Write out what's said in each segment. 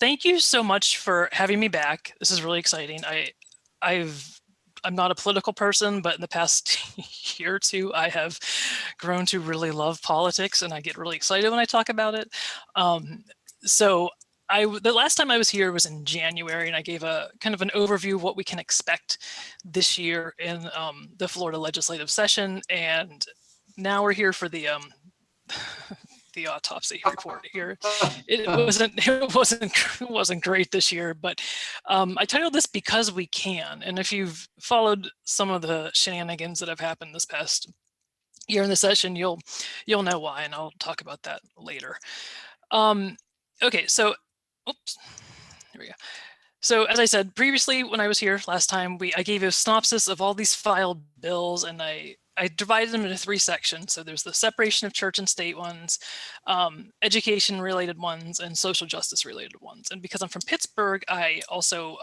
thank you so much for having me back. This is really exciting. I'm not a political person, but in the past year or two, I have grown to really love politics, and I get really excited when I talk about it. Um, so the last time I was here was in January, and I gave a kind of an overview of what we can expect this year in the Florida legislative session. And now we're here for the the autopsy report here. It wasn't great this year, but I titled this Because We Can. And if you've followed some of the shenanigans that have happened this past year in the session, you'll know why, and I'll talk about that later. Okay, so oops, here we go. So as I said previously, when I was here last time, I gave a synopsis of all these filed bills, and I divided them into 3 sections. So there's the separation of church and state ones, education related ones, and social justice related ones. And because I'm from Pittsburgh, I also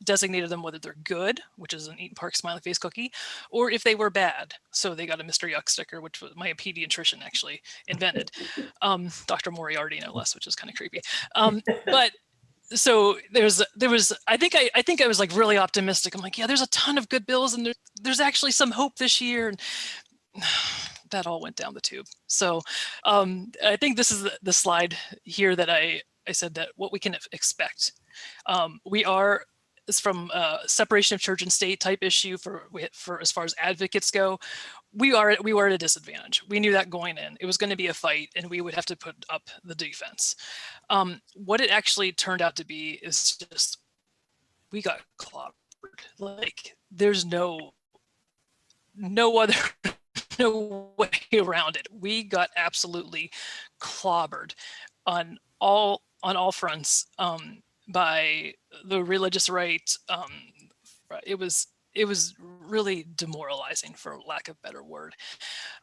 designated them whether they're good, which is an Eaton Park smiley face cookie, or if they were bad. So they got a Mr. Yuck sticker, which was my pediatrician actually invented. Dr. Moriarty, no less, which is kind of creepy. But so I think I was like really optimistic. I'm like, yeah, there's a ton of good bills, and there's actually some hope this year, and that all went down the tube. So I think this is the slide here that I said that what we can expect. It's from separation of church and state type issue for as far as advocates go. We were at a disadvantage. We knew that going in. It was going to be a fight, and we would have to put up the defense. What it actually turned out to be is just we got clobbered. Like there's no other no way around it. We got absolutely clobbered on all fronts by the religious right. It was really demoralizing, for lack of a better word.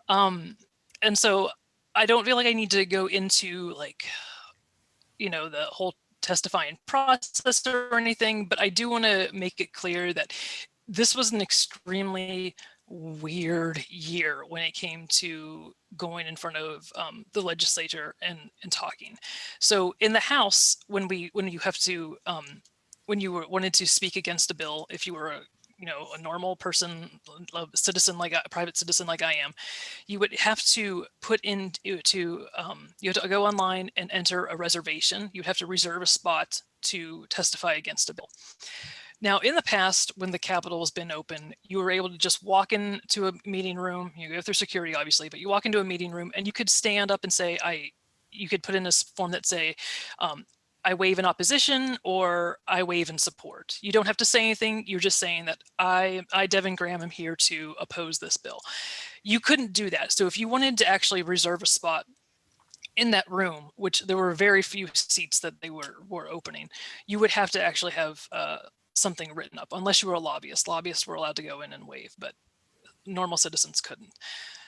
And so I don't feel like I need to go into like, the whole testifying process or anything, but I do want to make it clear that this was an extremely weird year when it came to going in front of the legislature and talking. So in the House, when you have to when you wanted to speak against a bill, if you were a normal person, a citizen, like a private citizen like I am, you would have to put in you have to go online and enter a reservation. You'd have to reserve a spot to testify against a bill. Now, in the past, when the Capitol has been open, you were able to just walk into a meeting room. You go through security, obviously, but you walk into a meeting room and you could stand up and say, you could put in this form that say, I waive in opposition, or I waive in support. You don't have to say anything. You're just saying that I, Devon Graham, am here to oppose this bill. You couldn't do that. So if you wanted to actually reserve a spot in that room, which there were very few seats that they were opening, you would have to actually have something written up, unless you were a lobbyist. Lobbyists were allowed to go in and waive, but normal citizens couldn't.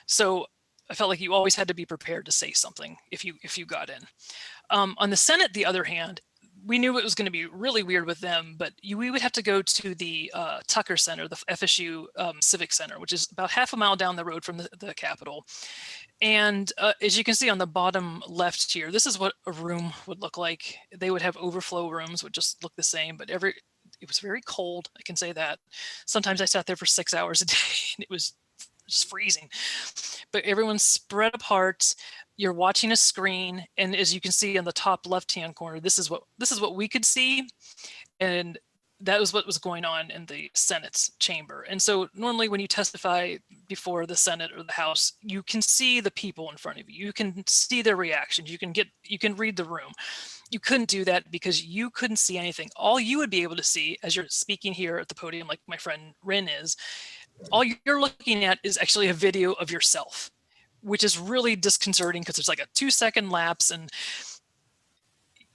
So I felt like you always had to be prepared to say something if you got in. On the Senate, the other hand, we knew it was going to be really weird with them, but we would have to go to the Tucker Center, the FSU Civic Center, which is about half a mile down the road from the Capitol. And as you can see on the bottom left here, this is what a room would look like. They would have overflow rooms, would just look the same, but it was very cold, I can say that. Sometimes I sat there for 6 hours a day, and it was just freezing. But everyone's spread apart. You're watching a screen, and as you can see on the top left-hand corner, this is what we could see, and that was what was going on in the Senate's chamber. And so normally when you testify before the Senate or the House, you can see the people in front of you. You can see their reactions. You can read the room. You couldn't do that because you couldn't see anything. All you would be able to see as you're speaking here at the podium, like my friend Rin is, all you're looking at is actually a video of yourself, which is really disconcerting because there's like a 2-second lapse, and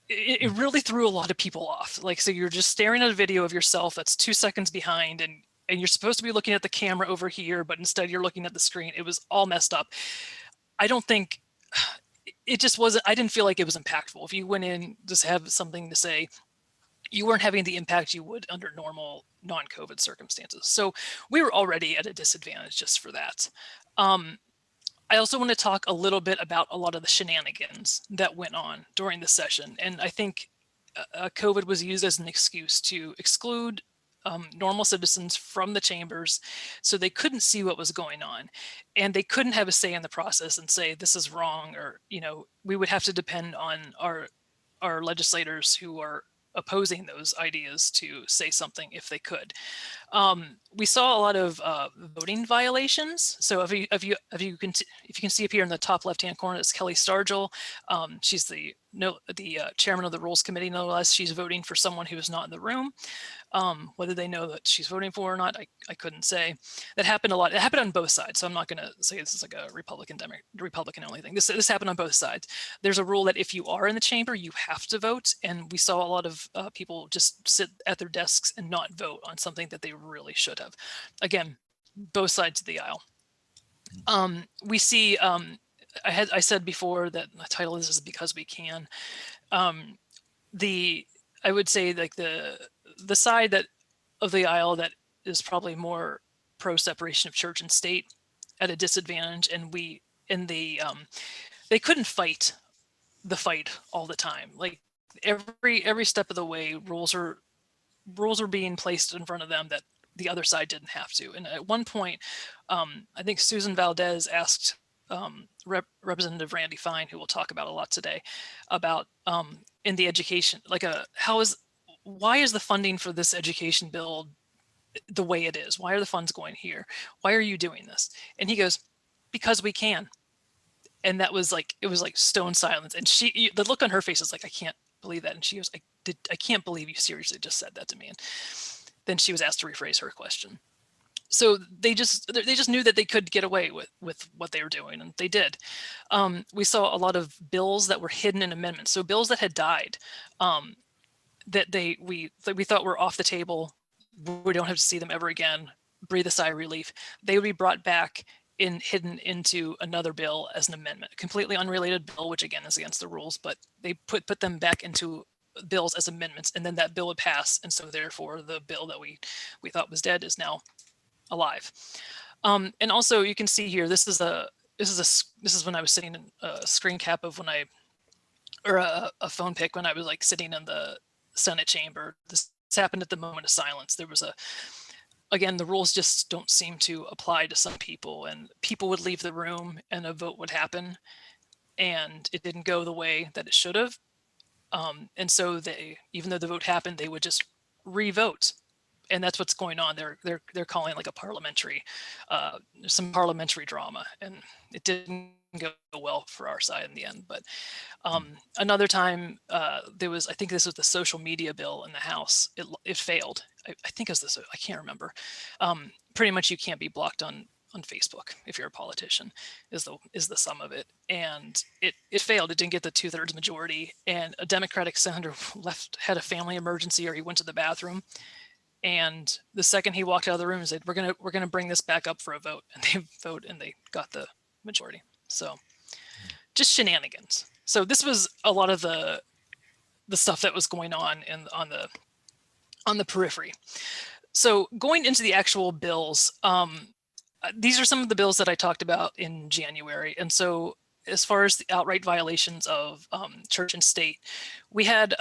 it really threw a lot of people off. Like, so you're just staring at a video of yourself that's 2 seconds behind, and you're supposed to be looking at the camera over here, but instead you're looking at the screen. It was all messed up. I don't think it just wasn't, I didn't feel like it was impactful. If you went in just have something to say, you weren't having the impact you would under normal non-COVID circumstances. So we were already at a disadvantage just for that. I also want to talk a little bit about a lot of the shenanigans that went on during the session. And I think COVID was used as an excuse to exclude normal citizens from the chambers, so they couldn't see what was going on, and they couldn't have a say in the process and say this is wrong, or we would have to depend on our legislators who are opposing those ideas to say something if they could. We saw a lot of voting violations. So if you can see up here in the top left-hand corner, it's Kelly Stargell. She's the chairman of the Rules Committee. No less, she's voting for someone who is not in the room. Whether they know that she's voting for or not, I couldn't say. That happened a lot. It happened on both sides. So I'm not going to say this is like a Republican only thing. This happened on both sides. There's a rule that if you are in the chamber, you have to vote. And we saw a lot of people just sit at their desks and not vote on something that they really should have. Again, both sides of the aisle. We see, I said before that the title is Because We Can. I would say like the side of the aisle that is probably more pro separation of church and state at a disadvantage, and they couldn't fight the fight all the time. Like every step of the way, rules are being placed in front of them that the other side didn't have to. And at one point, I think Susan Valdez asked Representative Randy Fine, who we'll talk about a lot today, about in the education, like why is the funding for this education bill the way it is? Why are the funds going here? Why are you doing this? And he goes, because we can. And that was like, it was like stone silence. And the look on her face is like, I can't believe that. And she goes, I can't believe you seriously just said that to me. And then she was asked to rephrase her question. So they just knew that they could get away with what they were doing, and they did. We saw a lot of bills that were hidden in amendments. So bills that had died, that we thought were off the table, we don't have to see them ever again, breathe a sigh of relief. They would be brought back hidden into another bill as an amendment, a completely unrelated bill, which again is against the rules, but they put them back into bills as amendments, and then that bill would pass, and so therefore the bill that we thought was dead is now alive. And also you can see here, this is when I was sitting in a screen cap of or a phone pic when I was like sitting in the Senate chamber. This happened at the moment of silence. There was again, the rules just don't seem to apply to some people, and people would leave the room and a vote would happen, and it didn't go the way that it should have. And so even though the vote happened, they would just re-vote. And that's what's going on. They're calling like some parliamentary drama, and it didn't go well for our side in the end. But another time I think this was the social media bill in the House. It failed. I think it was this. I can't remember. Pretty much you can't be blocked on Facebook if you're a politician, is the sum of it. And it failed. It didn't get the 2/3 majority, and a Democratic senator had a family emergency, or he went to the bathroom. And the second he walked out of the room, he said, we're gonna bring this back up for a vote. And they vote, and they got the majority. So just shenanigans. So this was a lot of the stuff that was going on on the periphery. So going into the actual bills, these are some of the bills that I talked about in January. And so as far as the outright violations of church and state, we had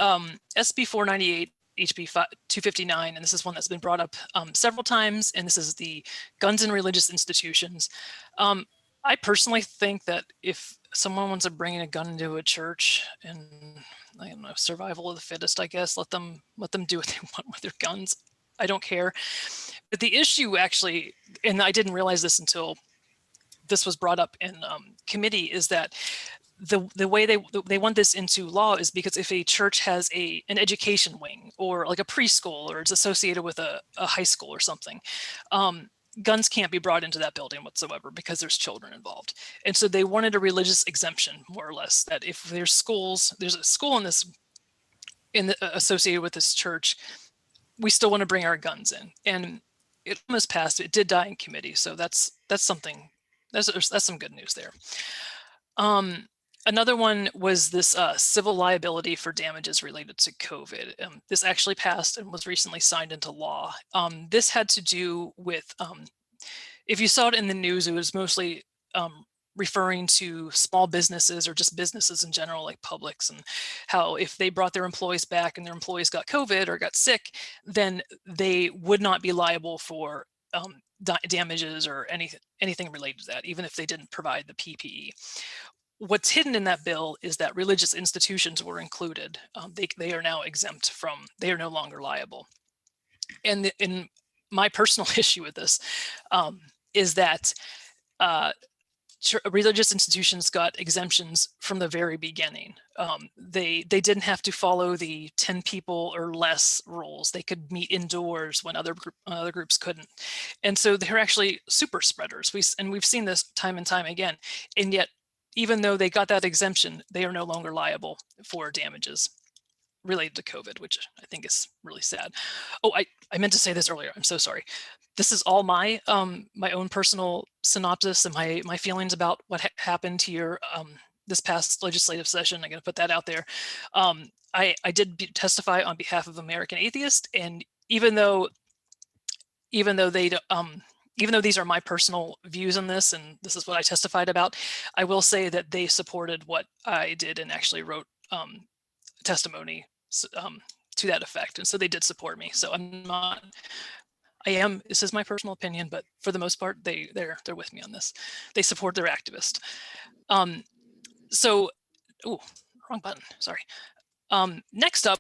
SB 498, HB 259, and this is one that's been brought up several times, and this is the guns in religious institutions. I personally think that if someone wants to bring a gun into a church, and I don't know, survival of the fittest, I guess, let them do what they want with their guns. I don't care. But the issue actually, and I didn't realize this until this was brought up in committee, is that the way they want this into law is because if a church has an education wing, or like a preschool, or it's associated with a high school or something, guns can't be brought into that building whatsoever because there's children involved. And so they wanted a religious exemption, more or less, that if there's a school associated with this church, we still want to bring our guns in. And it almost passed. It did die in committee, so that's something. That's some good news there. Another one was this civil liability for damages related to COVID. This actually passed and was recently signed into law. This had to do with, if you saw it in the news, it was mostly referring to small businesses or just businesses in general, like Publix, and how if they brought their employees back and their employees got COVID or got sick, then they would not be liable for damages or anything related to that, even if they didn't provide the PPE. What's hidden in that bill is that religious institutions were included. They are now exempt from, they are no longer liable. And in my personal issue with this is that religious institutions got exemptions from the very beginning. They didn't have to follow the 10 people or less rules. They could meet indoors when other groups couldn't. And so they're actually super spreaders. We've seen this time and time again. And yet, even though they got that exemption, they are no longer liable for damages related to COVID, which I think is really sad. Oh, I meant to say this earlier. I'm so sorry. This is all my my own personal synopsis and my feelings about what happened here this past legislative session. I'm going to put that out there. I did testify on behalf of American Atheists, and even though they even though these are my personal views on this, and this is what I testified about, I will say that they supported what I did and actually wrote testimony to that effect. And so they did support me. So this is my personal opinion, but for the most part, they're with me on this. They support their activist. So, wrong button, sorry. Next up,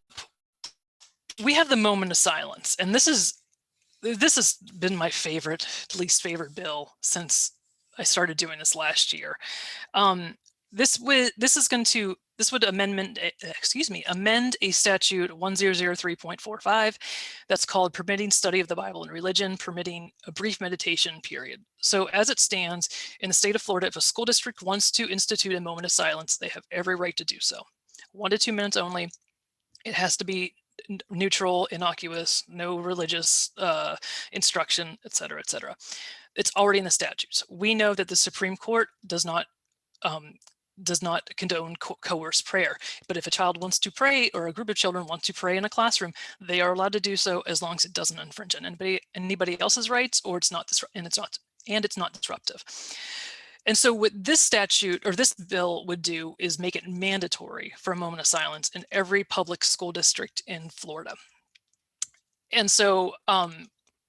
we have the moment of silence. And this has been my least favorite bill since I started doing this last year. This would amend a statute 1003.45 that's called permitting study of the Bible and religion, permitting a brief meditation period. So as it stands in the state of Florida, if a school district wants to institute a moment of silence, they have every right to do so. 1 to 2 minutes only. It has to be neutral, innocuous, no religious instruction, et cetera, et cetera. It's already in the statutes. We know that the Supreme Court does not condone coerced prayer. But if a child wants to pray, or a group of children want to pray in a classroom, they are allowed to do so as long as it doesn't infringe on anybody else's rights, or it's not disruptive. And so what this statute or this bill would do is make it mandatory for a moment of silence in every public school district in Florida. And so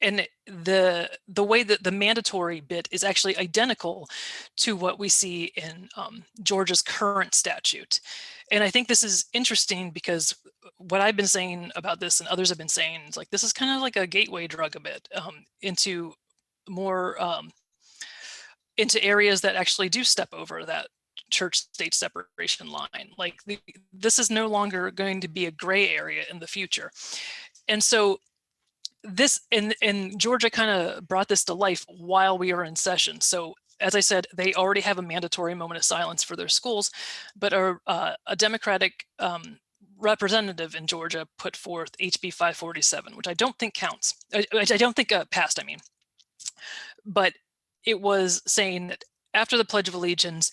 and the way that the mandatory bit is actually identical to what we see in Georgia's current statute. And I think this is interesting because what I've been saying about this and others have been saying is like, this is kind of like a gateway drug a bit into more into areas that actually do step over that church-state separation line. Like this is no longer going to be a gray area in the future. And so this in Georgia kind of brought this to life while we were in session. So as I said, they already have a mandatory moment of silence for their schools, but a Democratic representative in Georgia put forth HB 547, which I don't think counts. I don't think passed, I mean. But it was saying that after the Pledge of Allegiance,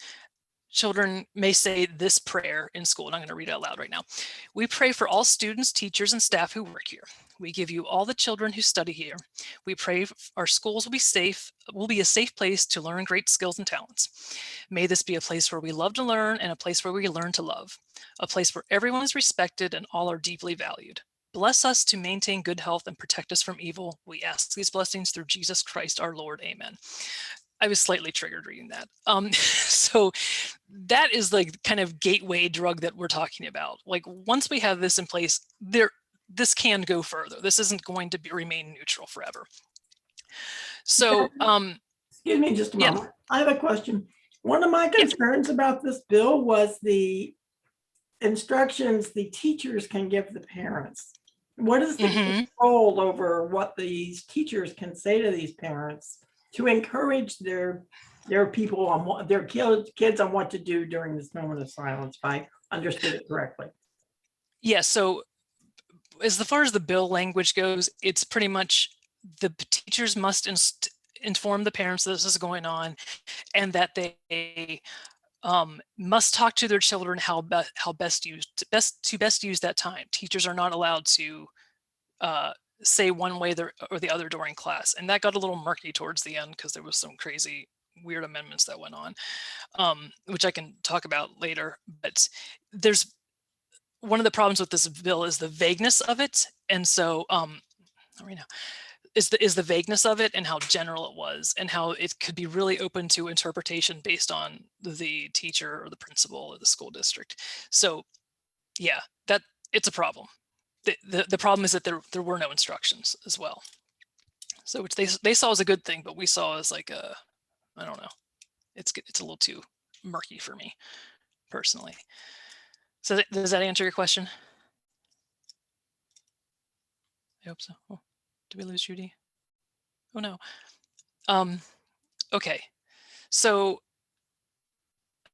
children may say this prayer in school, and I'm going to read it out loud right now. We pray for all students, teachers, and staff who work here. We give you all the children who study here. We pray our schools will be a safe place to learn great skills and talents. May this be a place where we love to learn and a place where we learn to love. A place where everyone is respected and all are deeply valued. Bless us to maintain good health and protect us from evil. We ask these blessings through Jesus Christ our Lord. Amen. I was slightly triggered reading that. So that is like kind of gateway drug that we're talking about. Like once we have this in place, this can go further. This isn't going to remain neutral forever. So, excuse me just a moment. Yeah. I have a question. One of my concerns about this bill was the instructions the teachers can give the parents. What is the control over what these teachers can say to these parents to encourage their people on what their kids on what to do during this moment of silence, if I understood it correctly? Yeah, so as far as the bill language goes, it's pretty much the teachers must inform the parents that this is going on, and that they must talk to their children how best to use that time. Teachers are not allowed to say one way or the other during class, and that got a little murky towards the end because there was some crazy weird amendments that went on, which I can talk about later. But there's one of the problems with this bill is the vagueness of it. And so right now is the vagueness of it and how general it was and how it could be really open to interpretation based on the teacher or the principal or the school district. So yeah, that it's a problem. The problem is that there were no instructions as well. So which they saw as a good thing, but we saw as like a, I don't know, it's a little too murky for me personally. So does that answer your question? I hope so. Oh, did we lose Judy? Oh no. Okay. So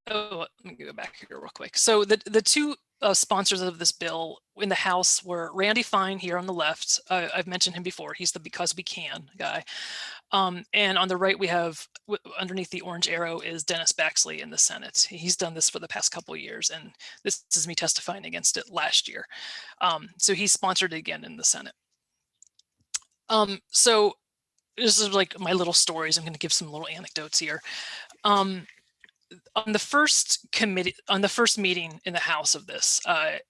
let me go back here real quick. So the two sponsors of this bill in the House were Randy Fine here on the left. I've mentioned him before. He's the Because We Can guy. And on the right, we have underneath the orange arrow is Dennis Baxley in the Senate. He's done this for the past couple of years, and this is me testifying against it last year. So he sponsored it again in the Senate. So this is like my little stories. I'm going to give some little anecdotes here. On the first meeting in the House of this,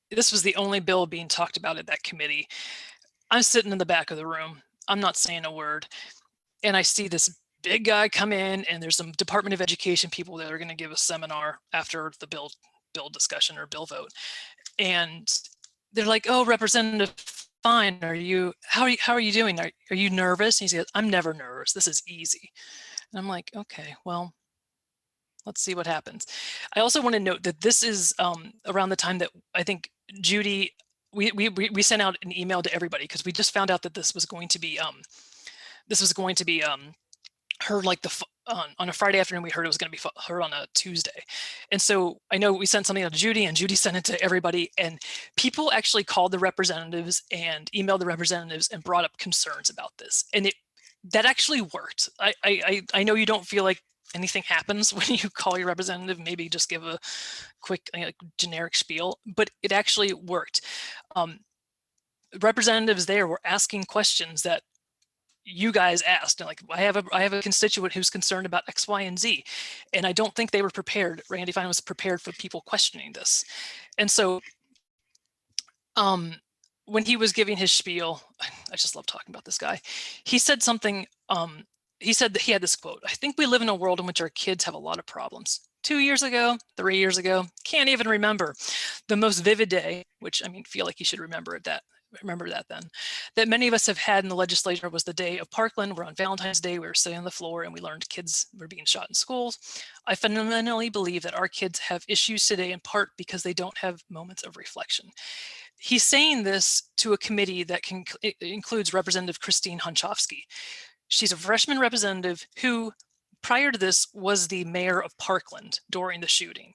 this was the only bill being talked about at that committee. I'm sitting in the back of the room. I'm not saying a word. And I see this big guy come in, and there's some Department of Education people that are going to give a seminar after the bill discussion or bill vote. And they're like, "Oh, Representative Fine, how are you doing? Are you nervous?" And he says, "I'm never nervous. This is easy." And I'm like, okay, well, let's see what happens. I also want to note that this is around the time that I think Judy, we sent out an email to everybody because we just found out that this was going to be heard like on a Friday afternoon. We heard it was going to be heard on a Tuesday. And so I know we sent something out to Judy, and Judy sent it to everybody, and people actually called the representatives and emailed the representatives and brought up concerns about this. And that actually worked. I know you don't feel like anything happens when you call your representative, maybe just give a quick generic spiel, but it actually worked. Representatives there were asking questions that you guys asked. Like, I have a constituent who's concerned about X, Y, and Z, and I don't think they were prepared. Randy Fine was prepared for people questioning this. And so when he was giving his spiel, I just love talking about this guy. He said something, he said that he had this quote: "I think we live in a world in which our kids have a lot of problems. 2 years ago, 3 years ago, can't even remember the most vivid day," which I mean, feel like you should remember that then, "that many of us have had in the legislature was the day of Parkland, where on Valentine's Day we were sitting on the floor and we learned kids were being shot in schools. I fundamentally believe that our kids have issues today in part because they don't have moments of reflection." He's saying this to a committee that includes Representative Christine Hunchofsky. She's a freshman representative who, prior to this, was the mayor of Parkland during the shooting,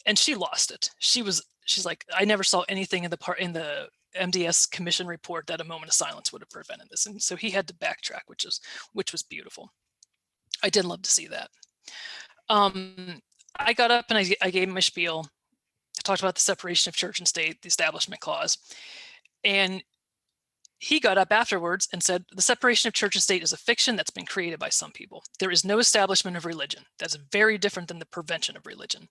and she lost it. She's like, "I never saw anything in the MDS commission report that a moment of silence would have prevented this." And so he had to backtrack, which was beautiful. I did love to see that. I got up and I gave him my spiel. I talked about the separation of church and state, the Establishment Clause, and he got up afterwards and said, "The separation of church and state is a fiction that's been created by some people. There is no establishment of religion. That's very different than the prevention of religion.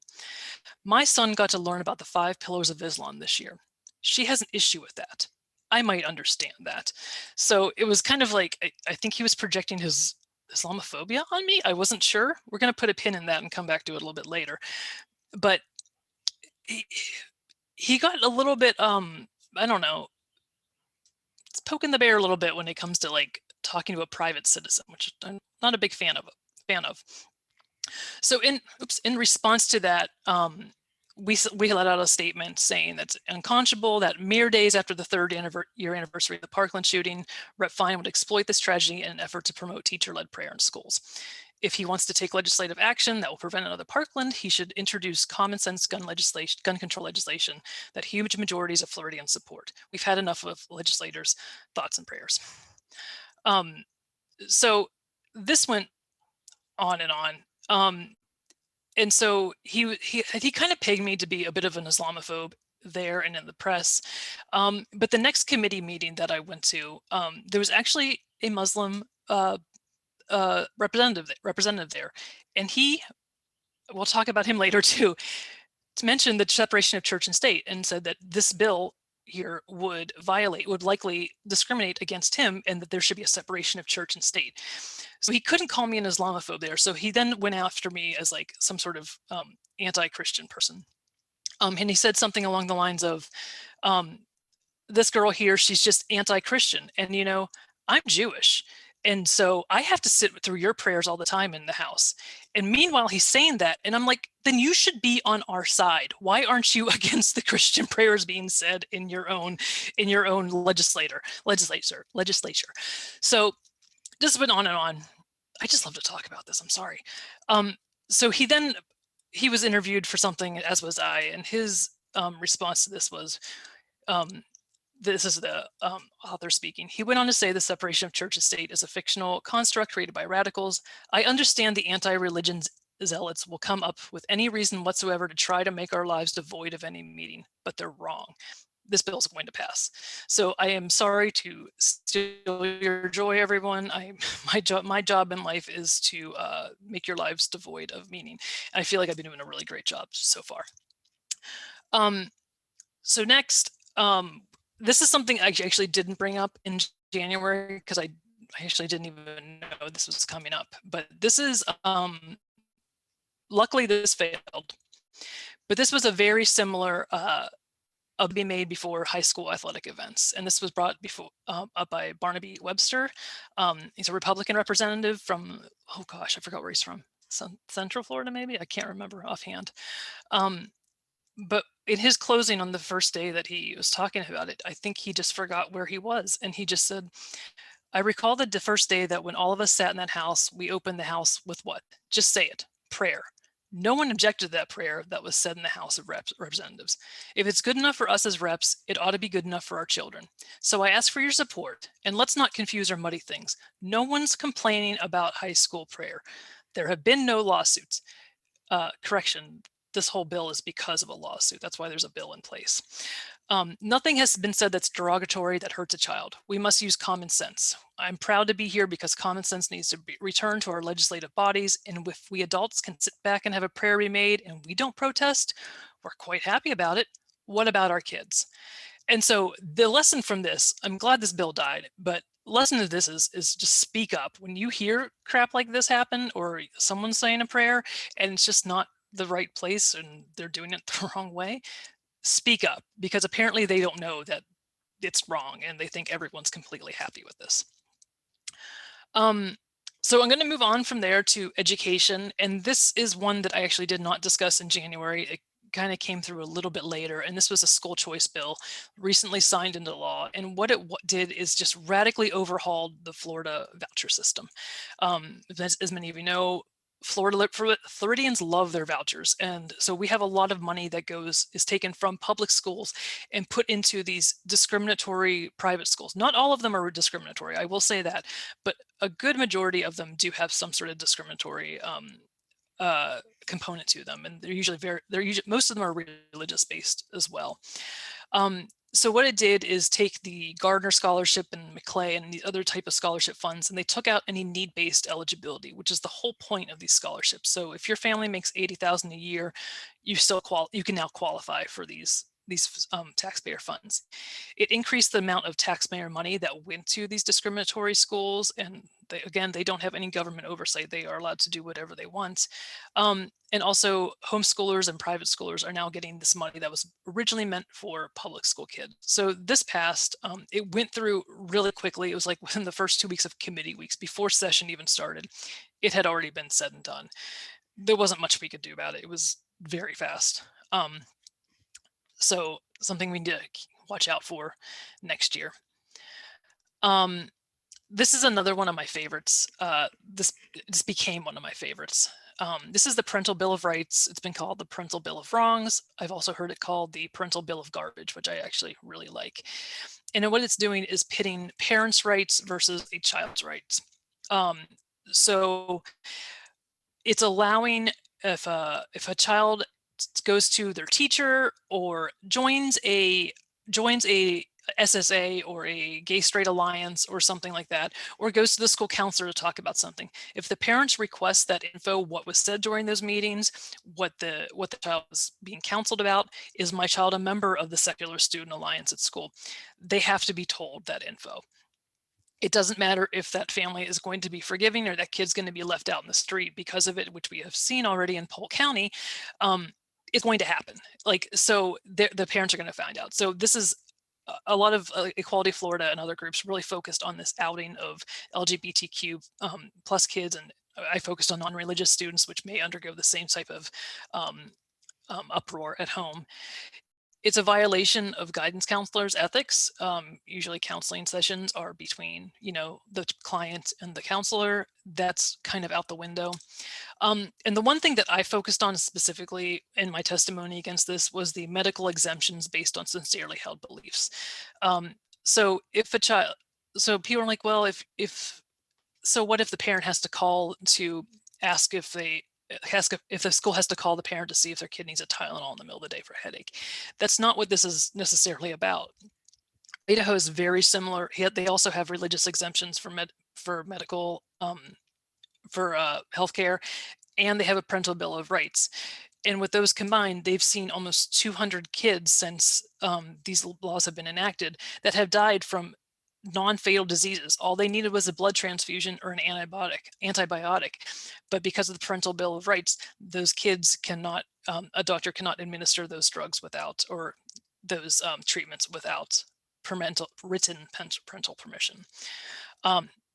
My son got to learn about the 5 pillars of Islam this year. She has an issue with that. I might understand that." So it was kind of like, I think he was projecting his Islamophobia on me. I wasn't sure. We're going to put a pin in that and come back to it a little bit later. But he got a little bit, I don't know, it's poking the bear a little bit when it comes to like talking to a private citizen, which I'm not a big fan of. So in response to that, we let out a statement saying that's unconscionable that mere days after the 3rd year anniversary of the Parkland shooting, Rep. Fine would exploit this tragedy in an effort to promote teacher-led prayer in schools. If he wants to take legislative action that will prevent another Parkland, he should introduce common sense gun control legislation that huge majorities of Floridians support. We've had enough of legislators' thoughts and prayers. So this went on and on. And so he kind of pegged me to be a bit of an Islamophobe there and in the press. But the next committee meeting that I went to, there was actually a Muslim representative there, and we'll talk about him later too, mentioned the separation of church and state and said that this bill here would likely discriminate against him, and that there should be a separation of church and state. So he couldn't call me an Islamophobe there. So he then went after me as like some sort of anti-Christian person. And he said something along the lines of, this girl here, she's just anti-Christian. And, I'm Jewish. And so I have to sit through your prayers all the time in the house. And meanwhile, he's saying that. And I'm like, then you should be on our side. Why aren't you against the Christian prayers being said in your own legislature? So this went on and on. I just love to talk about this. I'm sorry. So he was interviewed for something, as was I, and his response to this was, this is the author speaking. He went on to say the separation of church and state is a fictional construct created by radicals. I understand the anti-religion zealots will come up with any reason whatsoever to try to make our lives devoid of any meaning, but they're wrong. This bill is going to pass. So I am sorry to steal your joy, everyone. My job in life is to make your lives devoid of meaning. And I feel like I've been doing a really great job so far. So next, this is something I actually didn't bring up in January because I actually didn't even know this was coming up. But this is, luckily this failed. But this was a very similar be made before high school athletic events. And this was brought up by Barnaby Webster. He's a Republican representative from, oh gosh, I forgot where he's from. Central Florida, maybe? I can't remember offhand. But in his closing on the first day that he was talking about it, I think he just forgot where he was. And he just said, I recall the first day that when all of us sat in that house, we opened the house with what? Just say it, prayer. No one objected to that prayer that was said in the House of Representatives. If it's good enough for us as reps, it ought to be good enough for our children. So I ask for your support, and let's not confuse or muddy things. No one's complaining about high school prayer. There have been no lawsuits. Correction, this whole bill is because of a lawsuit. That's why there's a bill in place. Nothing has been said that's derogatory, that hurts a child. We must use common sense. I'm proud to be here because common sense needs to be returned to our legislative bodies. And if we adults can sit back and have a prayer remade and we don't protest, we're quite happy about it. What about our kids? And so the lesson from this, I'm glad this bill died, but lesson of this is just speak up. When you hear crap like this happen, or someone's saying a prayer and it's just not the right place and they're doing it the wrong way, speak up, because apparently they don't know that it's wrong and they think everyone's completely happy with this. So I'm going to move on from there to education. And this is one that I actually did not discuss in January. It kind of came through a little bit later. And this was a school choice bill recently signed into law. And what it did is just radically overhauled the Florida voucher system. As many of you know, Floridians love their vouchers. And so we have a lot of money that is taken from public schools and put into these discriminatory private schools. Not all of them are discriminatory, I will say that, but a good majority of them do have some sort of discriminatory component to them. And most of them are religious based as well. So what it did is take the Gardner Scholarship and McClay and the other type of scholarship funds, and they took out any need-based eligibility, which is the whole point of these scholarships. So if your family makes $80,000 a year, you can now qualify for these taxpayer funds. It increased the amount of taxpayer money that went to these discriminatory schools, and they don't have any government oversight. They are allowed to do whatever they want. And also homeschoolers and private schoolers are now getting this money that was originally meant for public school kids. So this passed, it went through really quickly. It was like within the first 2 weeks of committee weeks, before session even started, it had already been said and done. There wasn't much we could do about it. It was very fast. So something we need to watch out for next year. This is another one of my favorites. This became one of my favorites. This is the Parental Bill of Rights. It's been called the Parental Bill of Wrongs. I've also heard it called the Parental Bill of Garbage, which I actually really like. And what it's doing is pitting parents' rights versus a child's rights. So it's allowing, if a child goes to their teacher or joins a SSA or a gay straight alliance or something like that, or goes to the school counselor to talk about something. If the parents request that info, what was said during those meetings, what the child was being counseled about, is my child a member of the Secular Student Alliance at school, they have to be told that info. It doesn't matter if that family is going to be forgiving or that kid's going to be left out in the street because of it, which we have seen already in Polk County. It's going to happen. Like, so the parents are going to find out. So this is a lot of Equality Florida and other groups really focused on this outing of LGBTQ plus kids, and I focused on non-religious students, which may undergo the same type of uproar at home. It's a violation of guidance counselors' ethics. Usually counseling sessions are between, the client and the counselor. That's kind of out the window. And the one thing that I focused on specifically in my testimony against this was the medical exemptions based on sincerely held beliefs. So if a child, so people are like, well, so what if the parent has to call to ask if the school has to call the parent to see if their kid needs a Tylenol in the middle of the day for a headache? That's not what this is necessarily about. Idaho is very similar. They also have religious exemptions for medical, for healthcare, and they have a parental bill of rights. And with those combined, they've seen almost 200 kids since these laws have been enacted that have died from non-fatal diseases. All they needed was a blood transfusion or an antibiotic. But because of the parental bill of rights, those kids cannot, a doctor cannot administer those drugs without, or those treatments without written parental permission.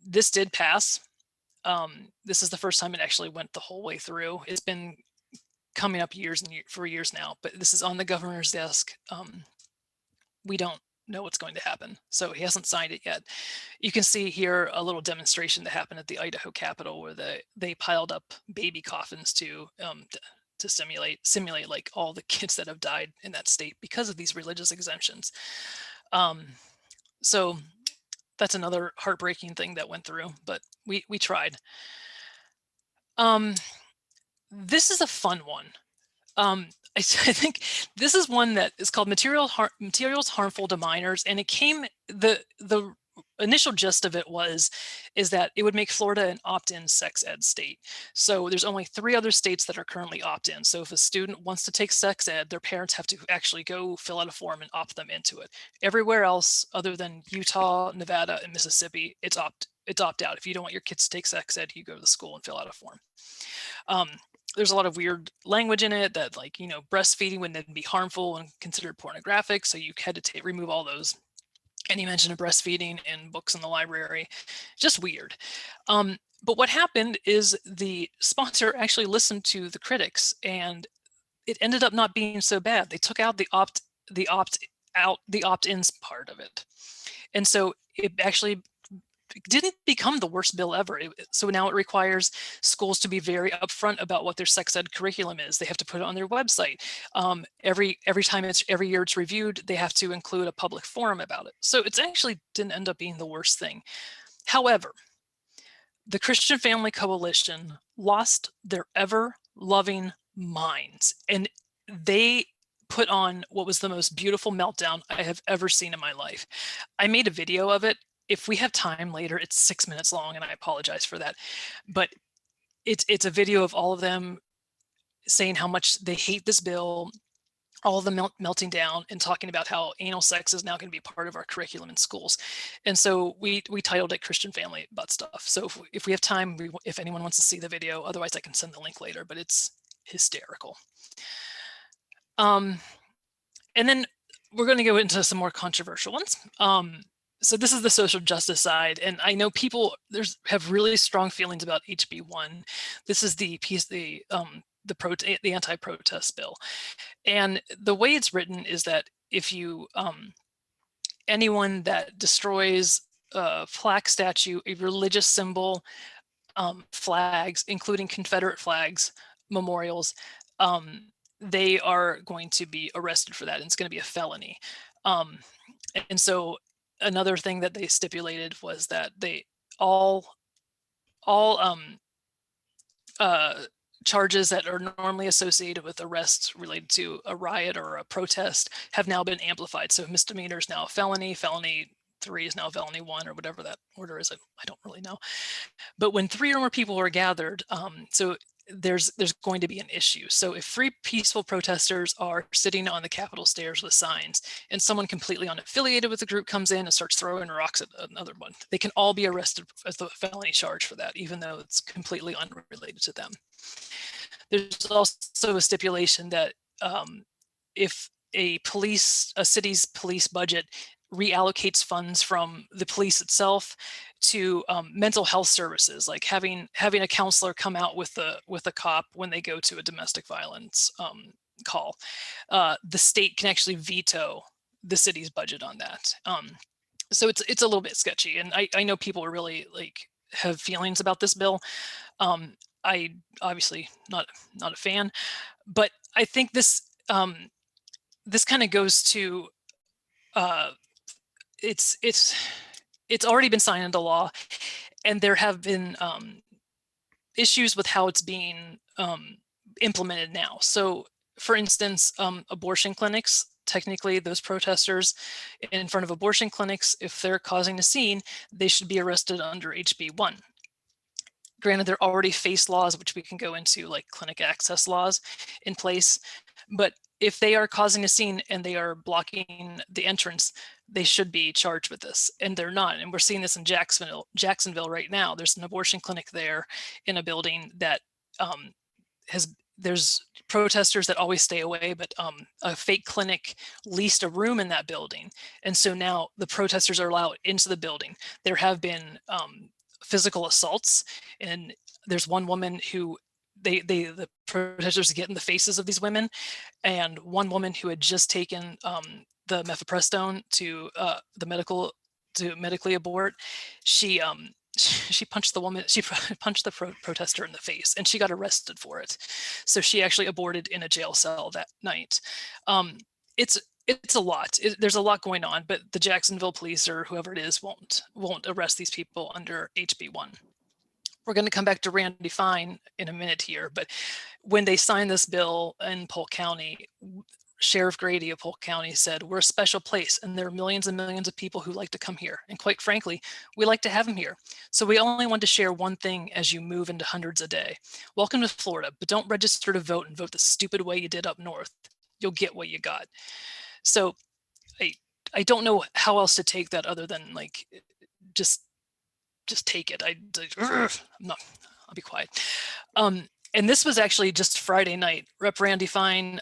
This did pass. This is the first time it actually went the whole way through. It's been coming up for years now, but this is on the governor's desk. We don't know what's going to happen, so he hasn't signed it yet. You can see here a little demonstration that happened at the Idaho Capitol where they piled up baby coffins to simulate like all the kids that have died in that state because of these religious exemptions. So that's another heartbreaking thing that went through, but we tried. This is a fun one. I think this is one that is called materials harmful to minors, and it came, the initial gist of it is that it would make Florida an opt-in sex ed state. So there's only 3 other states that are currently opt-in. So if a student wants to take sex ed, their parents have to actually go fill out a form and opt them into it. Everywhere else, other than Utah, Nevada, and Mississippi, it's opt out. If you don't want your kids to take sex ed, you go to the school and fill out a form. There's a lot of weird language in it that, like, breastfeeding would then be harmful and considered pornographic. So you had to remove all those. Any mention of breastfeeding in books in the library, just weird. But what happened is the sponsor actually listened to the critics, and it ended up not being so bad. They took out the opt-ins part of it. And so it actually didn't become the worst bill ever. So now it requires schools to be very upfront about what their sex ed curriculum is. They have to put it on their website. Every year it's reviewed, they have to include a public forum about it. So it's actually didn't end up being the worst thing. However, the Christian Family Coalition lost their ever-loving minds, and they put on what was the most beautiful meltdown I have ever seen in my life. I made a video of it. If we have time later, it's 6 minutes long, and I apologize for that. But it's a video of all of them saying how much they hate this bill, all of them melting down and talking about how anal sex is now going to be part of our curriculum in schools. And so we titled it Christian Family Butt Stuff. So if we have time, if anyone wants to see the video, otherwise I can send the link later, but it's hysterical. And then we're going to go into some more controversial ones. So this is the social justice side, and I know people have really strong feelings about HB1. This is the anti-protest bill, and the way it's written is that if you anyone that destroys a plaque, statue, a religious symbol, flags, including Confederate flags, memorials, they are going to be arrested for that, and it's going to be a felony. And so another thing that they stipulated was that they all charges that are normally associated with arrests related to a riot or a protest have now been amplified. So misdemeanor is now a felony, felony 3 is now felony 1, or whatever that order is. I don't really know. But when 3 or more people are gathered, so there's going to be an issue. So if 3 peaceful protesters are sitting on the Capitol stairs with signs, and someone completely unaffiliated with the group comes in and starts throwing rocks at another one, they can all be arrested as a felony charge for that, even though it's completely unrelated to them. There's also a stipulation that if a city's police budget reallocates funds from the police itself to mental health services, like having a counselor come out with a cop when they go to a domestic violence call, the state can actually veto the city's budget on that. So it's a little bit sketchy, and I know people are really have feelings about this bill. I obviously not a fan, but I think this this kind of goes to it's already been signed into law, and there have been issues with how it's being implemented now. So, for instance, abortion clinics. Technically, those protesters in front of abortion clinics, if they're causing a scene, they should be arrested under HB1. Granted, there are already face laws, which we can go into, like clinic access laws in place. But if they are causing a scene and they are blocking the entrance, they should be charged with this, and they're not. And we're seeing this in Jacksonville right now. There's an abortion clinic there in a building that there's protesters that always stay away, but a fake clinic leased a room in that building. And so now the protesters are allowed into the building. There have been physical assaults, and there's one woman who the protesters get in the faces of these women, and one woman who had just taken the mifepristone to medically abort, she punched the woman, she punched the protester in the face, and she got arrested for it. So she actually aborted in a jail cell that night. It's a lot. There's a lot going on, but the Jacksonville police or whoever it is won't arrest these people under HB1. We're going to come back to Randy Fine in a minute here, but when they signed this bill in Polk County, Sheriff Grady of Polk County said, "We're a special place, and there are millions and millions of people who like to come here. And quite frankly, we like to have them here. So we only want to share one thing as you move into hundreds a day. Welcome to Florida, but don't register to vote and vote the stupid way you did up north. You'll get what you got." So I don't know how else to take that other than just take it. I'll be quiet. And this was actually just Friday night. Rep. Randy Fine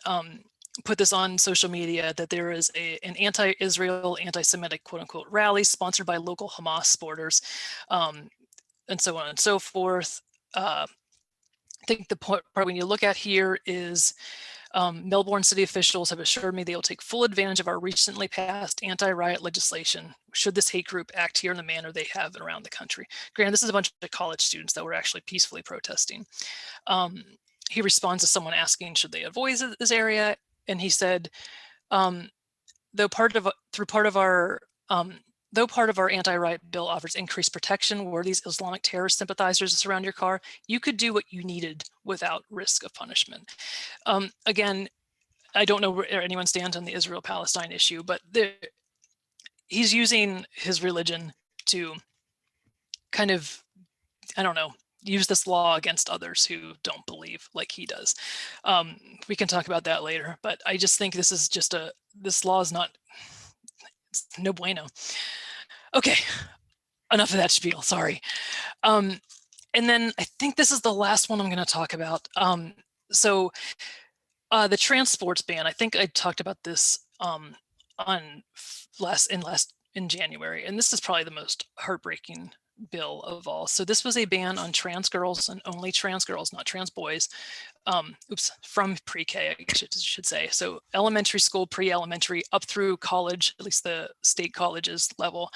put this on social media that there is an anti-Israel, anti-Semitic quote unquote rally sponsored by local Hamas supporters, and so on and so forth. I think the part when you look at here is Melbourne city officials have assured me they will take full advantage of our recently passed anti-riot legislation should this hate group act here in the manner they have around the country. Granted, this is a bunch of college students that were actually peacefully protesting. He responds to someone asking, should they avoid this area? And he said, though part of our anti-riot bill offers increased protection were these Islamic terrorist sympathizers to surround your car, you could do what you needed without risk of punishment. Again, I don't know where anyone stands on the Israel-Palestine issue, but he's using his religion to kind of, I don't know, use this law against others who don't believe like he does. We can talk about that later, but I just think this is just this law is not, it's no bueno. Okay, enough of that spiel, sorry. And then I think this is the last one I'm going to talk about. So the transports ban, I think I talked about this in January, and this is probably the most heartbreaking bill of all. So this was a ban on trans girls and only trans girls, not trans boys, from pre-K, I should say. So elementary school, pre-elementary, up through college, at least the state colleges level.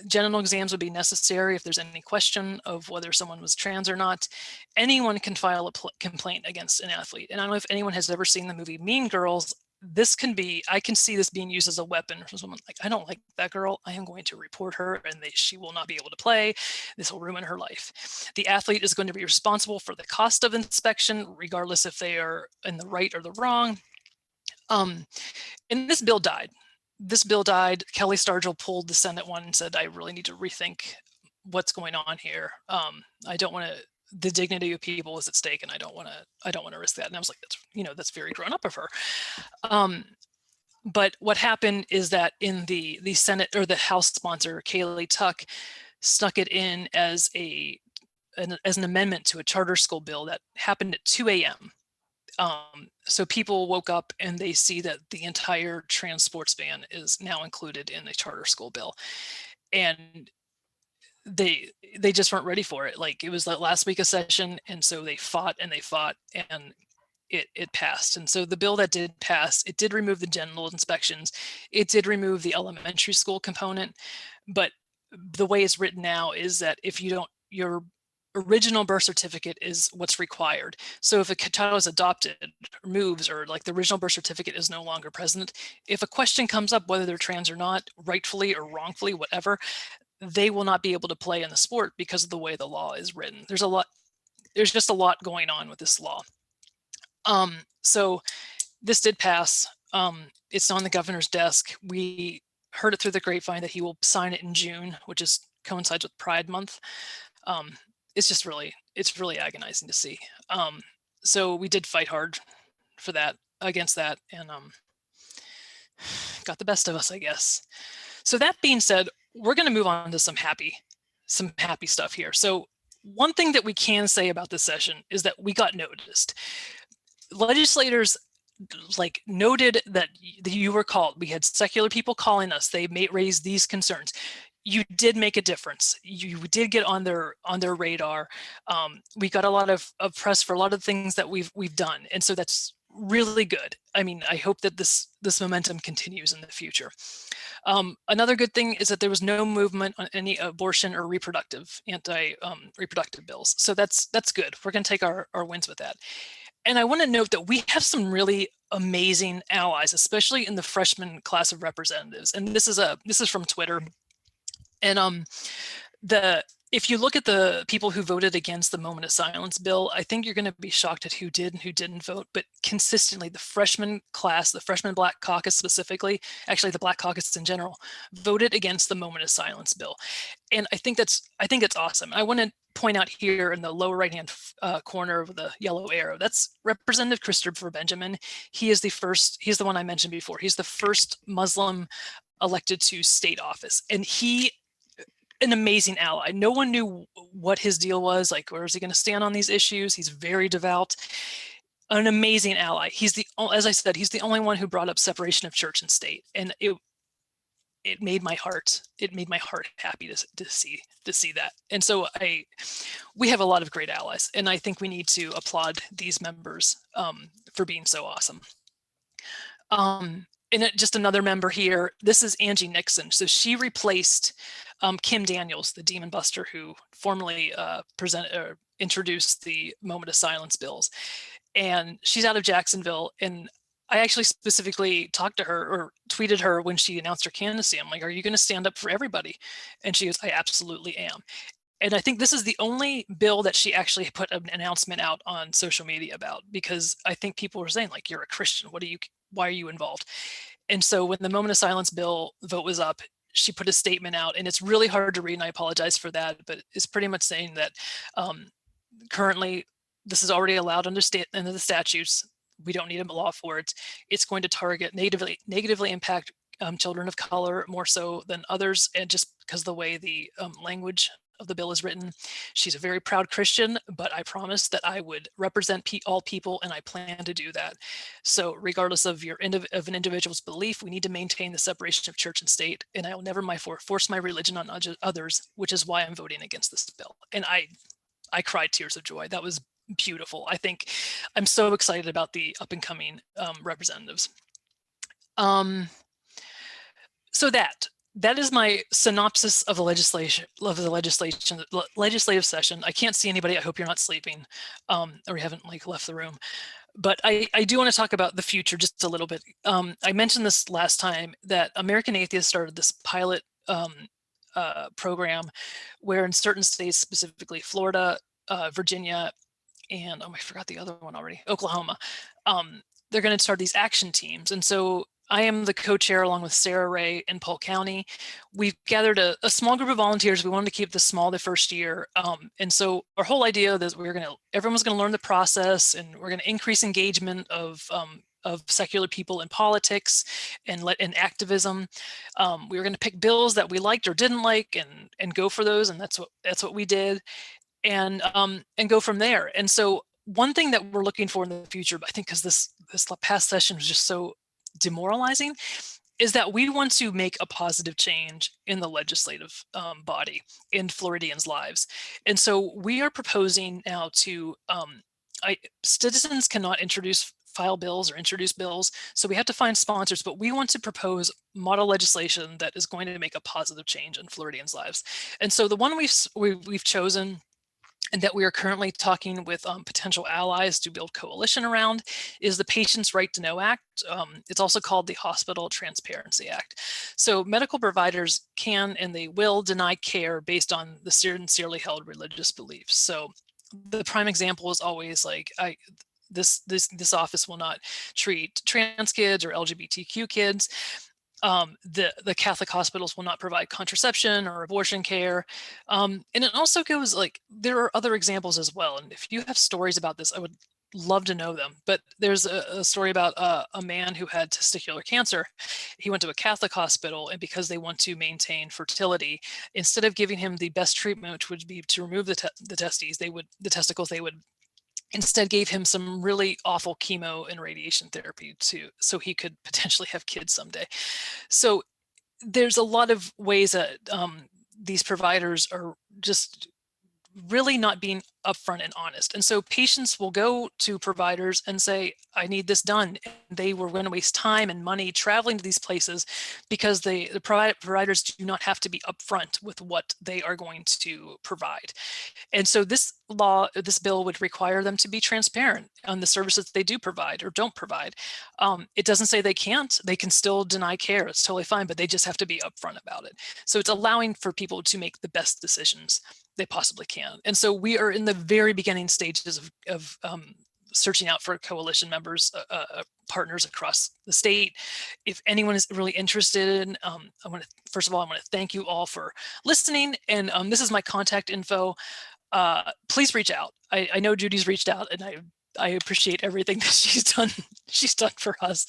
Genital exams would be necessary if there's any question of whether someone was trans or not. Anyone can file a complaint against an athlete. And I don't know if anyone has ever seen the movie Mean Girls. I can see this being used as a weapon for someone like, I don't like that girl. I am going to report her and she will not be able to play. This will ruin her life. The athlete is going to be responsible for the cost of inspection, regardless if they are in the right or the wrong. And this bill died. Kelly Stargell pulled the Senate one and said, I really need to rethink what's going on here. I don't want to, the dignity of people is at stake, and I don't want to risk that. And I was like, that's very grown up of her. But what happened is that in the Senate, or the House sponsor, Kaylee Tuck, stuck it in as an amendment to a charter school bill that happened at 2 a.m. So people woke up and they see that the entire trans sports ban is now included in the charter school bill. And they just weren't ready for it. Like, it was that last week of session, and so they fought and it passed. And so the bill that did pass, it did remove the genital inspections. It did remove the elementary school component, but the way it's written now is that if you don't, your original birth certificate is what's required. So if a child is adopted or moves, or like the original birth certificate is no longer present, if a question comes up whether they're trans or not, rightfully or wrongfully, whatever, they will not be able to play in the sport because of the way the law is written. There's just a lot going on with this law. So this did pass. It's on the governor's desk. We heard it through the grapevine that he will sign it in June, which coincides with Pride Month. It's really agonizing to see. So we did fight hard against that, and got the best of us, I guess. So that being said, we're going to move on to some happy stuff here. So one thing that we can say about this session is that we got noticed. Legislators noted that you were called. We had secular people calling us. They raised these concerns. You did make a difference. You did get on their radar. We got a lot of press for a lot of things that we've done, and so that's really good. I mean, I hope that this momentum continues in the future. Another good thing is that there was no movement on any abortion or anti-reproductive bills. So that's good. We're going to take our wins with that. And I want to note that we have some really amazing allies, especially in the freshman class of representatives. And this is from Twitter. And if you look at the people who voted against the moment of silence bill, I think you're going to be shocked at who did and who didn't vote. But consistently, the freshman class, the freshman Black caucus specifically, actually the Black caucus in general, voted against the moment of silence bill. And I think it's awesome. I want to point out here in the lower right-hand corner of the yellow arrow, that's Representative Christopher Benjamin. He's the one I mentioned before. He's the first Muslim elected to state office, and an amazing ally. No one knew what his deal was, like, where is he going to stand on these issues? He's very devout, an amazing ally. As I said, he's the only one who brought up separation of church and state, and it made my heart happy to see that. And so we have a lot of great allies, and I think we need to applaud these members for being so awesome. And just another member here, this is Angie Nixon. So she replaced Kim Daniels, the Demon Buster, who formerly introduced the moment of silence bills. And she's out of Jacksonville. And I actually specifically talked to her or tweeted her when she announced her candidacy. I'm like, are you going to stand up for everybody? And she goes, I absolutely am. And I think this is the only bill that she actually put an announcement out on social media about, because I think people were saying, like, you're a Christian. Why are you involved? And so when the moment of silence bill vote was up, she put a statement out, and it's really hard to read, and I apologize for that, but it's pretty much saying that currently this is already allowed under the statutes. We don't need a law for it. It's going to target negatively impact children of color more so than others, and just because the way the language of the bill is written. She's a very proud Christian, but I promised that I would represent all people, and I plan to do that. So regardless of an individual's belief, we need to maintain the separation of church and state, and I will never force my religion on others, which is why I'm voting against this bill. And I cried tears of joy. That was beautiful. I think I'm so excited about the up and coming representatives. So that is my synopsis of the legislative session. I can't see anybody. I hope you're not sleeping or you haven't left the room. But I do want to talk about the future just a little bit. I mentioned this last time that American Atheists started this pilot program where in certain states, specifically Florida, Virginia, and I forgot the other one already, Oklahoma, they're going to start these action teams. And so I am the co-chair along with Sarah Ray in Polk County. We've gathered a small group of volunteers. We wanted to keep this small the first year. And so our whole idea is everyone's going to learn the process, and we're going to increase engagement of secular people in politics and in activism. We were going to pick bills that we liked or didn't like and go for those. And that's what we did, and go from there. And so one thing that we're looking for in the future, I think because this past session was just so demoralizing, is that we want to make a positive change in the legislative body in Floridians' lives. And so we are proposing now to, citizens cannot file bills or introduce bills, so we have to find sponsors, but we want to propose model legislation that is going to make a positive change in Floridians' lives. And so the one we've chosen, and that we are currently talking with potential allies to build coalition around, is the Patients' Right to Know Act. It's also called the Hospital Transparency Act. So medical providers can and they will deny care based on the sincerely held religious beliefs. So the prime example is always like, this office will not treat trans kids or LGBTQ kids. The Catholic hospitals will not provide contraception or abortion care. And it also goes like, there are other examples as well. And if you have stories about this, I would love to know them. But there's a story about a man who had testicular cancer. He went to a Catholic hospital, and because they want to maintain fertility, instead of giving him the best treatment, which would be to remove the testicles, they would instead gave him some really awful chemo and radiation therapy so he could potentially have kids someday. So there's a lot of ways that these providers are just really not being upfront and honest. And so patients will go to providers and say, I need this done. And they were going to waste time and money traveling to these places because the providers do not have to be upfront with what they are going to provide. And so this bill would require them to be transparent on the services they do provide or don't provide. It doesn't say they can't. They can still deny care. It's totally fine, but they just have to be upfront about it. So it's allowing for people to make the best decisions they possibly can. And so we are in the very beginning stages of searching out for coalition members, partners across the state. If anyone is really interested, first of all, I want to thank you all for listening. And this is my contact info. Please reach out. I know Judy's reached out, and I appreciate everything that she's done for us.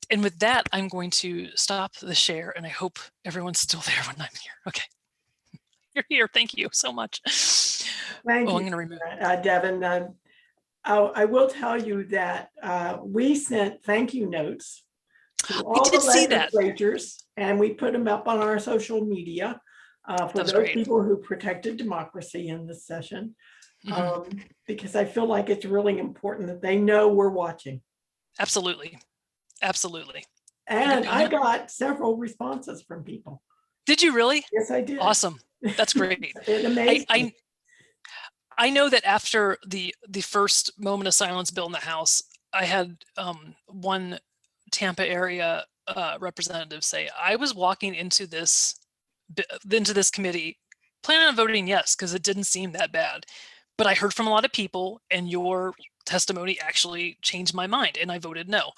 And with that, I'm going to stop the share, and I hope everyone's still there when I'm here. Okay. You're here. Thank you so much. Thank you, I'm going to remove Devon. I will tell you that we sent thank you notes to all the legislators, and we put them up on our social media for those people who protected democracy in this session, because I feel like it's really important that they know we're watching. Absolutely. Absolutely. And I got several responses from people. Did you really? Yes, I did. Awesome. That's great. It amazed me. I know that after the first moment of silence bill in the House, I had one Tampa area representative say, I was walking into this committee planning on voting yes, because it didn't seem that bad. But I heard from a lot of people, and your testimony actually changed my mind, and I voted no.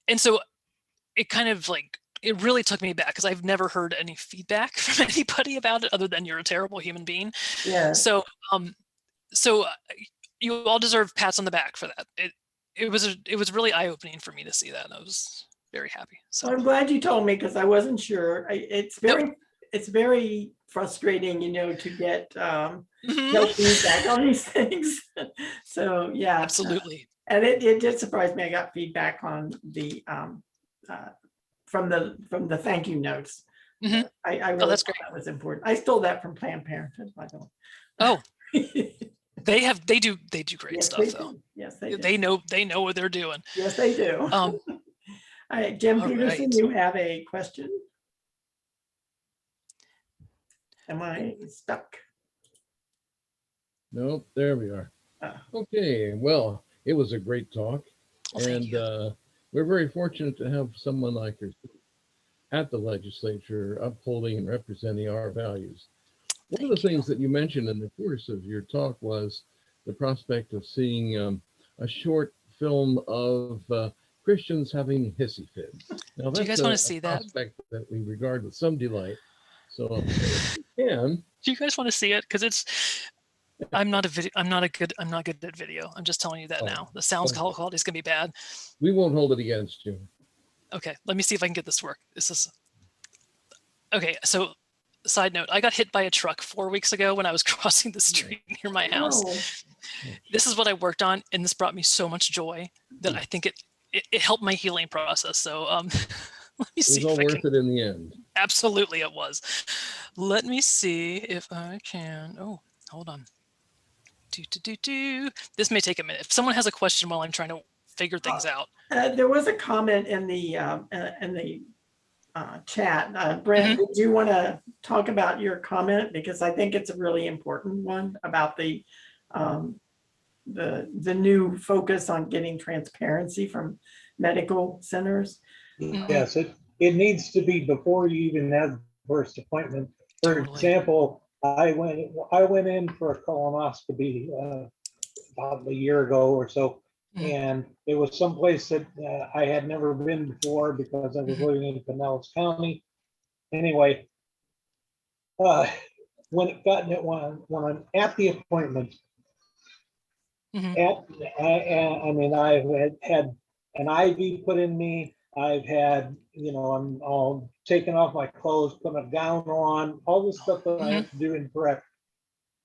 And so it kind of like, it really took me back, because I've never heard any feedback from anybody about it other than you're a terrible human being. Yeah. So you all deserve pats on the back for that. It was really eye-opening for me to see that, and I was very happy. So I'm glad you told me, because I wasn't sure. It's very frustrating, to get no feedback on these things. So yeah, absolutely. And it did surprise me. I got feedback on the from the thank you notes. I really that's thought great. that was important. I stole that from Planned Parenthood, by the way. Oh. They do great stuff though. Yes, they do. They know what they're doing. Yes, they do. All right, Jim Peterson, you have a question? Am I stuck? Nope, there we are. Okay, well, It was a great talk. Well, thank you. We're very fortunate to have someone like her at the legislature upholding and representing our values. One of the things that you mentioned in the course of your talk was the prospect of seeing a short film of Christians having hissy fits. Now, Do you that's guys want to a see that? prospect that we regard with some delight. So, if you can. Do you guys want to see it? Because I'm not good at video. I'm just telling you that now. The sound quality is gonna be bad. We won't hold it against you. Okay, let me see if I can get this to work. Okay, so side note, I got hit by a truck 4 weeks ago when I was crossing the street near my house. Oh. This is what I worked on, and this brought me so much joy that I think it helped my healing process. So let me see. It was all worth it in the end. Absolutely, it was. Let me see if I can. Oh, hold on. This may take a minute. If someone has a question while I'm trying to figure things out. There was a comment in the chat. Brent, did you want to talk about your comment? Because I think it's a really important one about the new focus on getting transparency from medical centers. Yes, it needs to be before you even have first appointment. For example, I went in for a colonoscopy about a year ago or so, and it was someplace that I had never been before because I was living in Pinellas County. Anyway, when I'm at the appointment, I mean, I've had an IV put in me. I've had, I'm all taking off my clothes, putting a gown on, all the stuff that I have to do in prep.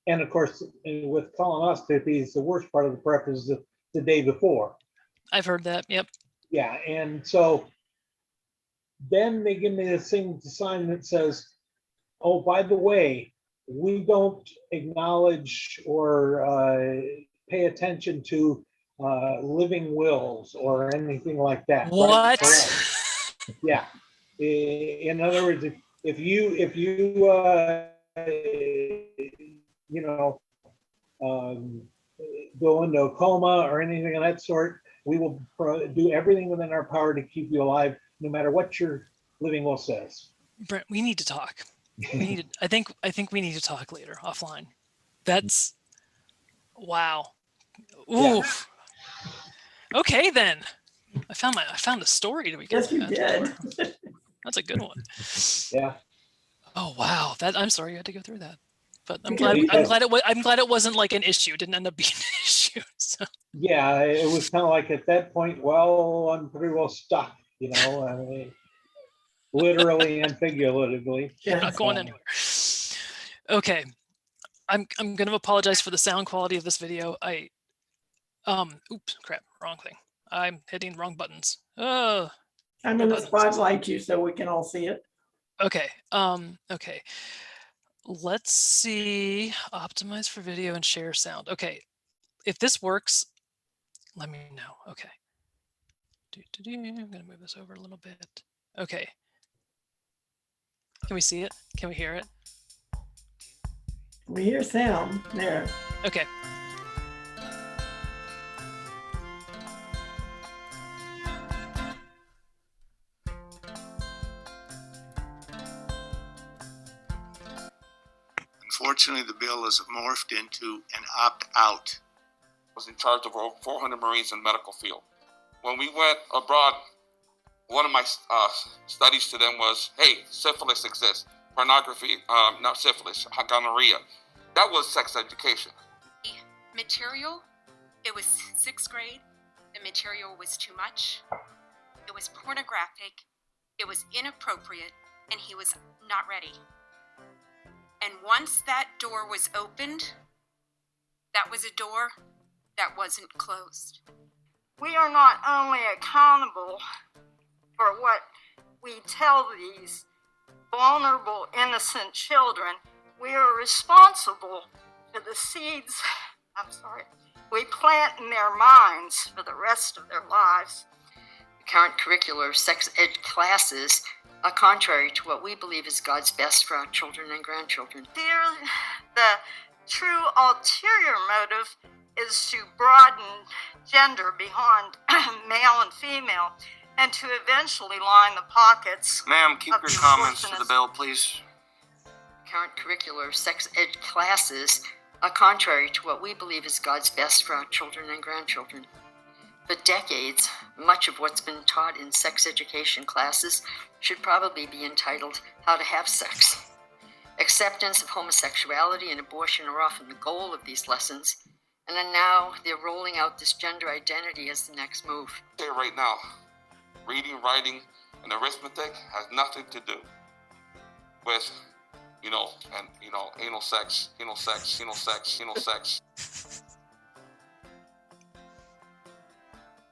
And of course, with colonoscopies, the worst part of the prep is the day before. I've heard that. Yep. Yeah, and so then they give me this thing to sign that says, "Oh, by the way, we don't acknowledge or pay attention to living wills or anything like that." What? Right? Yeah. In other words, if you go into a coma or anything of that sort, we will do everything within our power to keep you alive, no matter what your living will says. Brent, we need to talk. I think we need to talk later offline. That's wow. Ooh. Yeah. Okay then. I found a story to Yes, you did. That's a good one. Yeah. Oh wow. I'm sorry you had to go through that. But I'm glad it wasn't like an issue. It didn't end up being an issue. So. Yeah, it was kind of like at that point, well, I'm pretty well stuck, I mean, literally and figuratively. You're not going anywhere. Okay. I'm going to apologize for the sound quality of this video. Oops, crap, wrong thing. I'm hitting wrong buttons. I'm going to spotlight you so we can all see it. Okay. Okay. Let's see. Optimize for video and share sound. Okay. If this works, let me know. Okay. I'm going to move this over a little bit. Okay. Can we see it? Can we hear it? We hear sound there. Okay. Unfortunately, the bill is morphed into an opt-out. I was in charge of over 400 Marines in the medical field. When we went abroad, one of my studies to them was, hey, syphilis exists. Pornography, not syphilis, gonorrhea. That was sex education. Material, it was 6th grade. The material was too much. It was pornographic. It was inappropriate, and he was not ready. And once that door was opened, that was a door that wasn't closed. We are not only accountable for what we tell these vulnerable, innocent children, we are responsible for the seeds, we plant in their minds for the rest of their lives. The current curricular sex ed classes are contrary to what we believe is God's best for our children and grandchildren. The true ulterior motive is to broaden gender beyond male and female and to eventually line the pockets. Ma'am, keep of your the comments to the abortionist. bill, please. Current curricular sex ed classes are contrary to what we believe is God's best for our children and grandchildren. For decades, much of what's been taught in sex education classes should probably be entitled How to Have Sex. Acceptance of homosexuality and abortion are often the goal of these lessons, and then now they're rolling out this gender identity as the next move. Say right now, reading, writing, and arithmetic has nothing to do with, anal sex.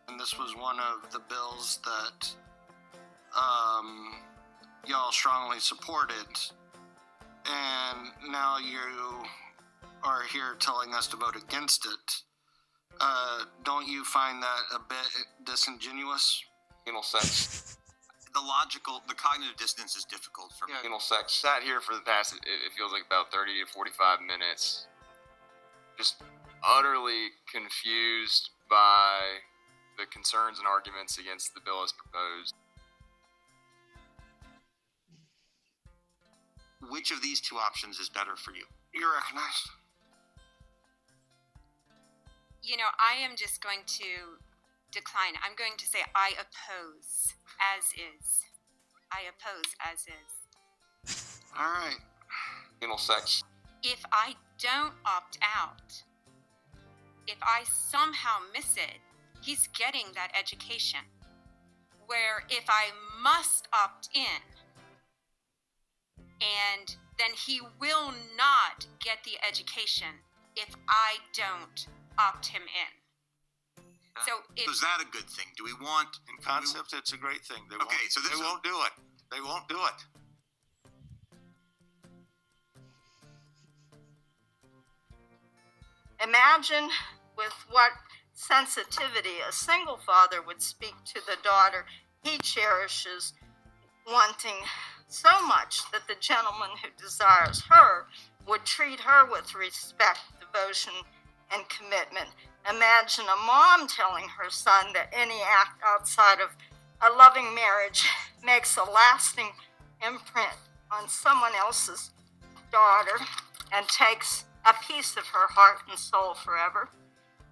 And this was one of the bills that y'all strongly supported. And now you are here telling us to vote against it. Don't you find that a bit disingenuous? Anal sex. The cognitive dissonance is difficult for me. Anal sex. Sat here for the past, it feels like about 30 to 45 minutes, just utterly confused by the concerns and arguments against the bill as proposed. Which of these two options is better for you? You're recognized. I am just going to decline. I'm going to say I oppose as is. I oppose as is. All right. Anal sex. If I don't opt out, if I somehow miss it, he's getting that education. Where if I must opt in, and then he will not get the education if I don't opt him in. So is that a good thing? Do we want? In concept, it's a great thing. They won't do it. They won't do it. Imagine with what sensitivity a single father would speak to the daughter he cherishes, wanting so much that the gentleman who desires her would treat her with respect, devotion, and commitment. Imagine a mom telling her son that any act outside of a loving marriage makes a lasting imprint on someone else's daughter and takes a piece of her heart and soul forever.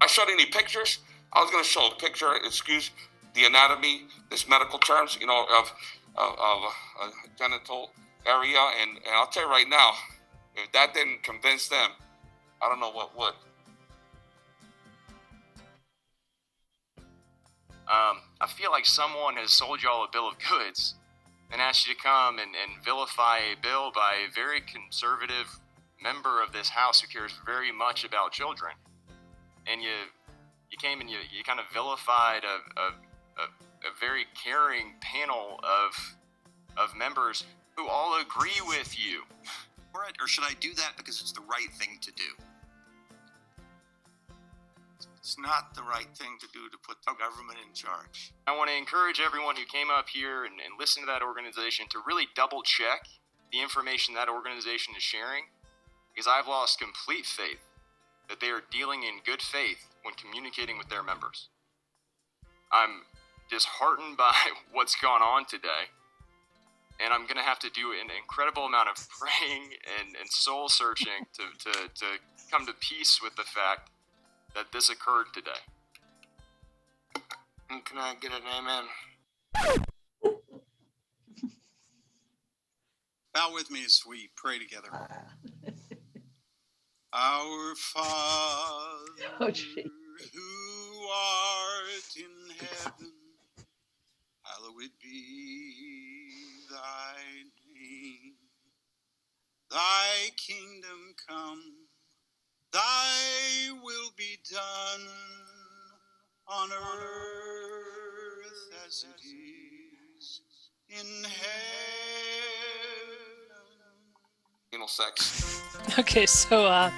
I showed any pictures. I was going to show a picture, excuse the anatomy, this medical terms, of a genital area. And I'll tell you right now, if that didn't convince them, I don't know what would. I feel like someone has sold y'all a bill of goods and asked you to come and vilify a bill by a very conservative member of this house who cares very much about children. And you came and you kind of vilified a very caring panel of members who all agree with you. Or should I do that because it's the right thing to do? It's not the right thing to do to put the government in charge. I want to encourage everyone who came up here and listened to that organization to really double check the information that organization is sharing, because I've lost complete faith that they are dealing in good faith when communicating with their members. I'm disheartened by what's gone on today, and I'm going to have to do an incredible amount of praying and soul searching to come to peace with the fact that this occurred today. And can I get an amen? Bow with me as we pray together. Our Father, who art in heaven, hallowed be thy name. Thy kingdom come, thy will be done on earth as it is in heaven. Anal sex. Okay, so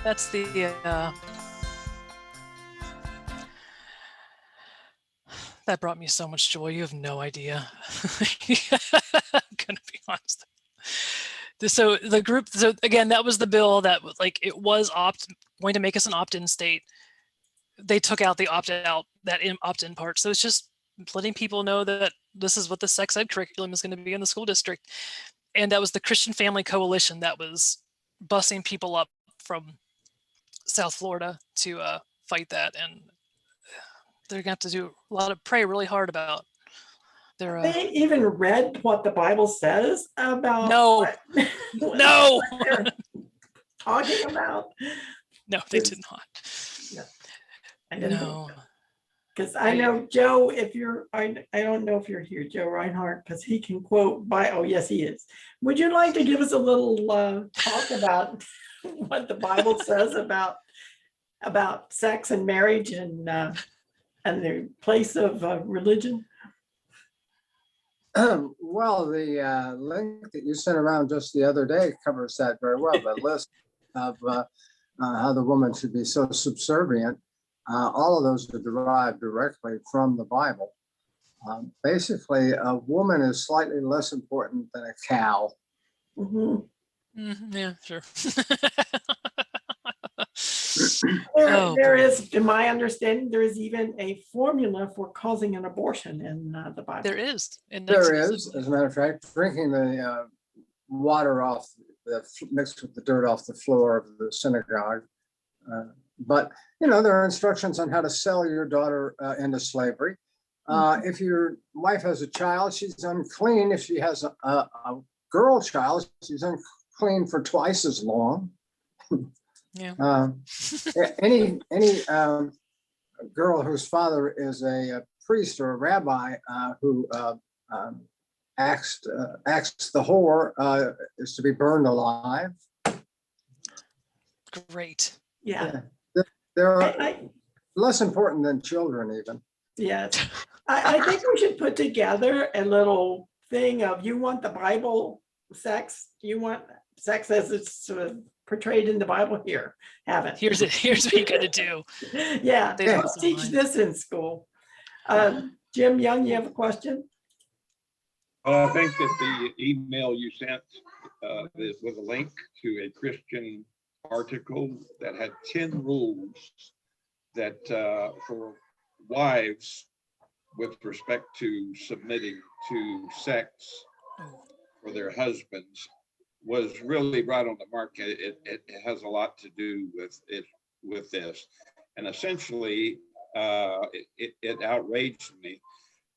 that's the that brought me so much joy. You have no idea. I'm gonna be honest. So the group, so again, that was the bill that was like, it was going to make us an opt-in state. They took out the opt-out, that opt-in part. So it's just letting people know that this is what the sex ed curriculum is going to be in the school district. And that was the Christian Family Coalition that was busing people up from South Florida to fight that. And they're gonna have to do a lot of pray really hard about their They even read what the Bible says about no no what they're talking about. no, they did not. No, I didn't No, because I know Joe, if you're, I don't know if you're here, Joe Reinhardt, because he can quote by, oh yes, he is. Would you like to give us a little talk about what the Bible says about sex and marriage and the place of religion? Well, the link that you sent around just the other day covers that very well. The list of how the woman should be so subservient. All of those are derived directly from the Bible. Basically, a woman is slightly less important than a cow. yeah, sure. There is, in my understanding, there is even a formula for causing an abortion in the Bible. There is. There is, as a matter of fact, drinking the water off, mixed with the dirt off the floor of the synagogue. But, you know, there are instructions on how to sell your daughter into slavery. If your wife has a child, she's unclean. If she has a girl child, she's unclean for twice as long. Yeah. Any girl whose father is a priest or a rabbi who axed the whore is to be burned alive. Great. Yeah. They're less important than children even. Yeah. I think we should put together a little thing of, you want the Bible sex, you want sex as it's sort of portrayed in the Bible, here, have it. Here's what you got to do. Yeah, let's teach this in school. Jim Young, you have a question? I think that the email you sent was a link to a Christian article that had 10 rules that for wives with respect to submitting to sex for their husbands was really right on the mark. It has a lot to do with this, and essentially it outraged me,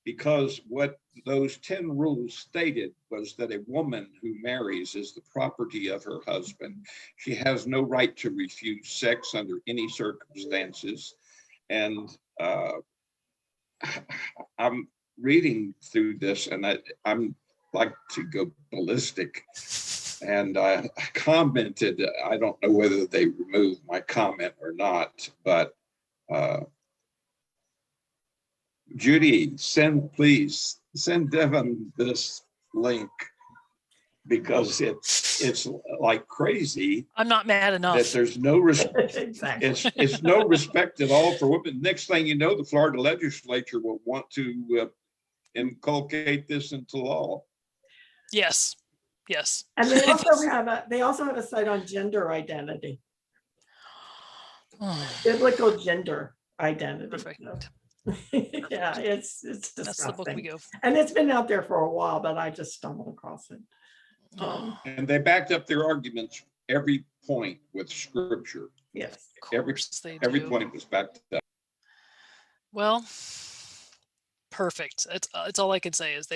because what those 10 rules stated was that a woman who marries is the property of her husband. She has no right to refuse sex under any circumstances. And I'm reading through this, and I'm like to go ballistic. And I commented, I don't know whether they removed my comment or not, but Judy, please send Devon this link, because it's like crazy. I'm not mad enough. That there's no respect. Exactly. It's no respect at all for women. Next thing you know, the Florida legislature will want to inculcate this into law. Yes. Yes. And they also have a site on gender identity. Biblical gender identity. Perfect. Yeah, it's disgusting. That's the book we go for. And it's been out there for a while, but I just stumbled across it. And they backed up their arguments every point with scripture. Yes. Every point was backed up. Well, perfect. It's all I can say is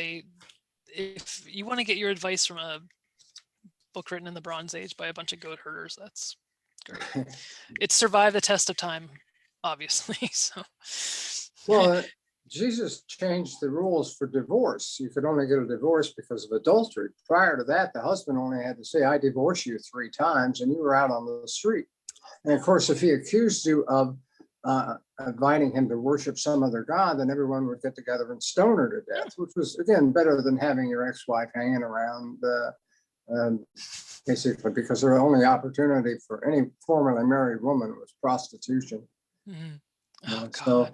if you want to get your advice from a book written in the Bronze Age by a bunch of goat herders, that's great. It survived the test of time, obviously. So, well, Jesus changed the rules for divorce. You could only get a divorce because of adultery. Prior to that, the husband only had to say, "I divorce you" 3 times, and you were out on the street. And of course, if he accused you of inviting him to worship some other god, then everyone would get together and stone her to death, which was, again, better than having your ex-wife hanging around, basically, because the only opportunity for any formerly married woman was prostitution. Mm-hmm. Oh, so,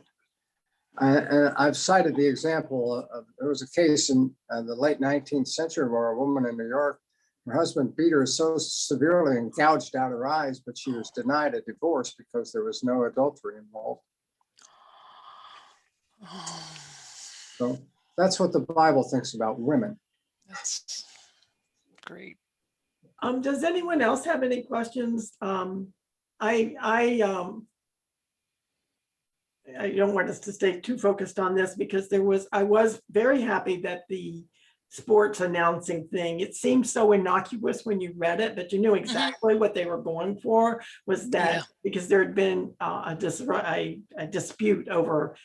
and I've cited the example of, there was a case in the late 19th century where a woman in New York Her husband beat her so severely and gouged out her eyes, but she was denied a divorce because there was no adultery involved. So that's what the Bible thinks about women. That's great. Does anyone else have any questions? I don't want us to stay too focused on this because I was very happy that the sports announcing thing, it seemed so innocuous when you read it, but you knew exactly what they were going for, was that because there had been a dispute over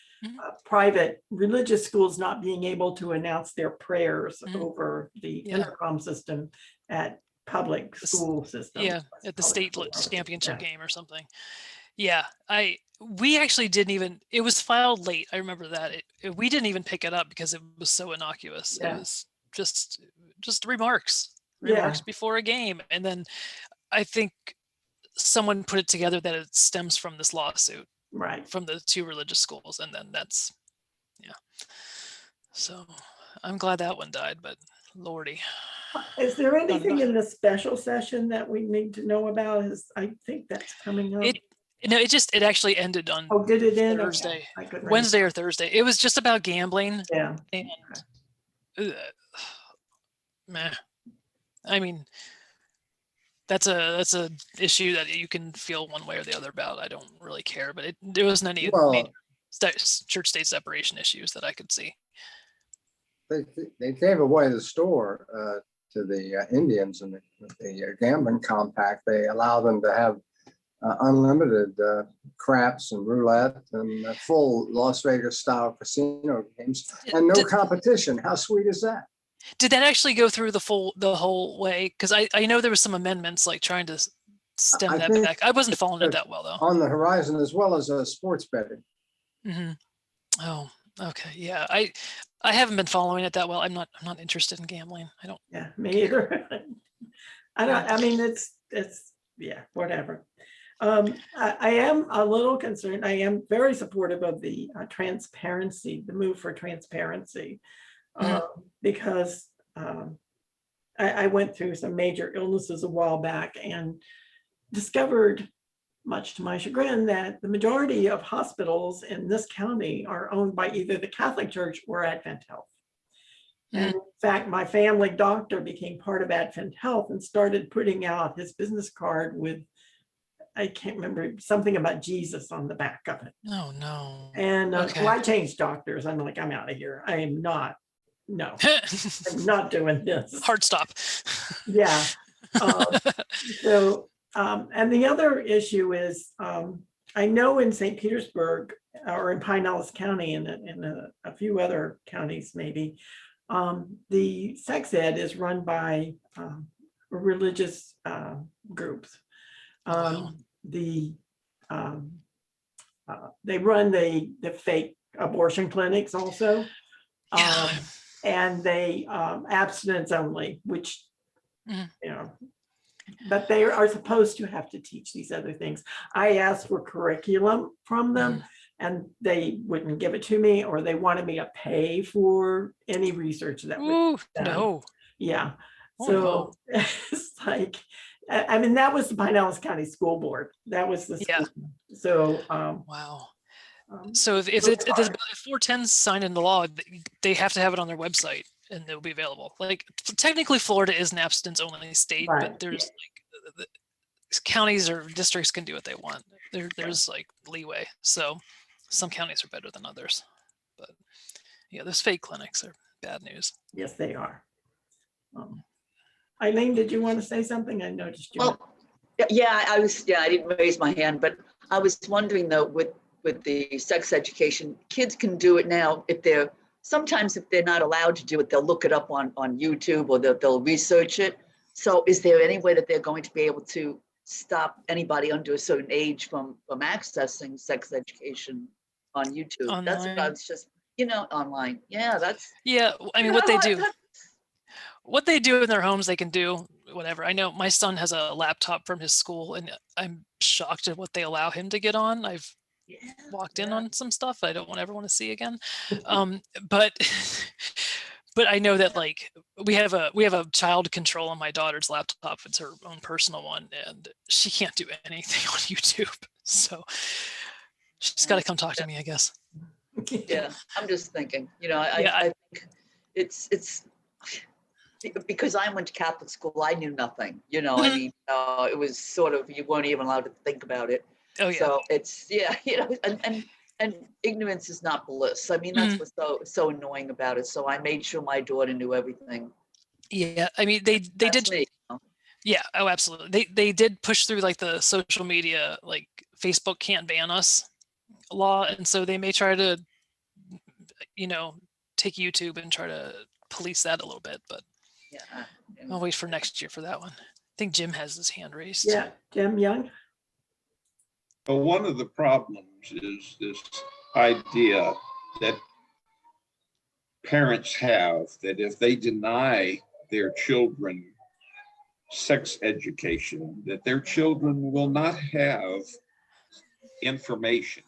private religious schools not being able to announce their prayers over the intercom system at public school systems. At the state championship game or something. We actually didn't even, it was filed late. I remember that we didn't even pick it up because it was so innocuous. It was just remarks before a game. And then I think someone put it together that it stems from this lawsuit, from the two religious schools. And then that's, so I'm glad that one died, but Lordy. Is there anything in the special session that we need to know about? I think that's coming up. It actually ended on did it end? Thursday, okay. Wednesday or Thursday. It was just about gambling. And meh. I mean, that's a issue that you can feel one way or the other about. I don't really care, but there wasn't any church state separation issues that I could see. They gave away the store to the Indians and the gambling compact. They allow them to have unlimited craps and roulette and full Las Vegas style casino games and no competition. How sweet is that? Did that actually go through the whole way? Because I know there was some amendments like trying to stem that back. I wasn't following it that well though. On the horizon, as well as sports betting. Oh, okay, yeah. I haven't been following it that well. I'm not interested in gambling. I don't. Yeah, me either. I mean, it's whatever. I am a little concerned. I am very supportive of the transparency, the move for transparency, because I went through some major illnesses a while back and discovered, much to my chagrin, that the majority of hospitals in this county are owned by either the Catholic Church or Advent Health. And in fact, my family doctor became part of Advent Health and started putting out his business card with, I can't remember, something about Jesus on the back of it. Oh, no. And so I changed doctors. I'm like, I'm out of here. I am not, no, I'm not doing this. Hard stop. Yeah. And the other issue is, I know in St. Petersburg or in Pinellas County and in a few other counties maybe, the sex ed is run by religious groups. They run the fake abortion clinics also, and they abstinence only, which but they are supposed to have to teach these other things. I asked for curriculum from them and they wouldn't give it to me, or they wanted me to pay for any research that was done. No. Yeah. So it's like, I mean, that was the Pinellas County School Board. That was the school. So wow. So if 410's signed into law, they have to have it on their website and it'll be available. Like technically Florida is an abstinence only state, but there's like the counties or districts can do what they want. There's like leeway. So some counties are better than others, but yeah, those fake clinics are bad news. Yes, they are. Eileen, did you want to say something? I noticed you. Well, I didn't raise my hand, but I was wondering though, with the sex education, kids can do it now if they're not allowed to do it, they'll look it up on YouTube or they'll research it. So is there any way that they're going to be able to stop anybody under a certain age from accessing sex education on YouTube? Online. That's what I was just, online. Yeah, that's. Yeah, I mean, what they do in their homes, they can do whatever. I know my son has a laptop from his school and I'm shocked at what they allow him to get on. I've walked in on some stuff I don't ever want to see again. But but I know that like we have a child control on my daughter's laptop. It's her own personal one, and she can't do anything on YouTube. So she's got to come talk to me, I guess. Yeah, I'm just thinking, Yeah, I think it's because I went to Catholic school, I knew nothing, I mean, it was sort of, you weren't even allowed to think about it. Oh yeah. So it's, and ignorance is not bliss. I mean, that's what's so annoying about it. So I made sure my daughter knew everything. Yeah, I mean, they did. Me. Yeah, oh, absolutely. They did push through like the social media, like Facebook can't ban us law, and so they may try to, take YouTube and try to police that a little bit. But yeah, I'll wait for next year for that one. I think Jim has his hand raised. Yeah, Jim Young. Well, one of the problems is this idea that parents have that if they deny their children sex education, that their children will not have information.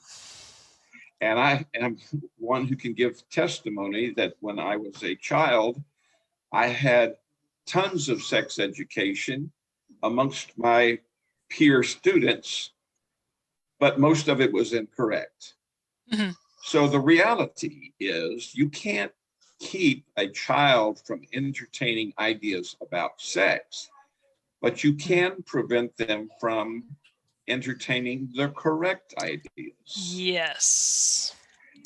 And I am one who can give testimony that when I was a child, I had tons of sex education amongst my peer students, but most of it was incorrect. Mm-hmm. So the reality is you can't keep a child from entertaining ideas about sex, but you can prevent them from entertaining the correct ideas. Yes.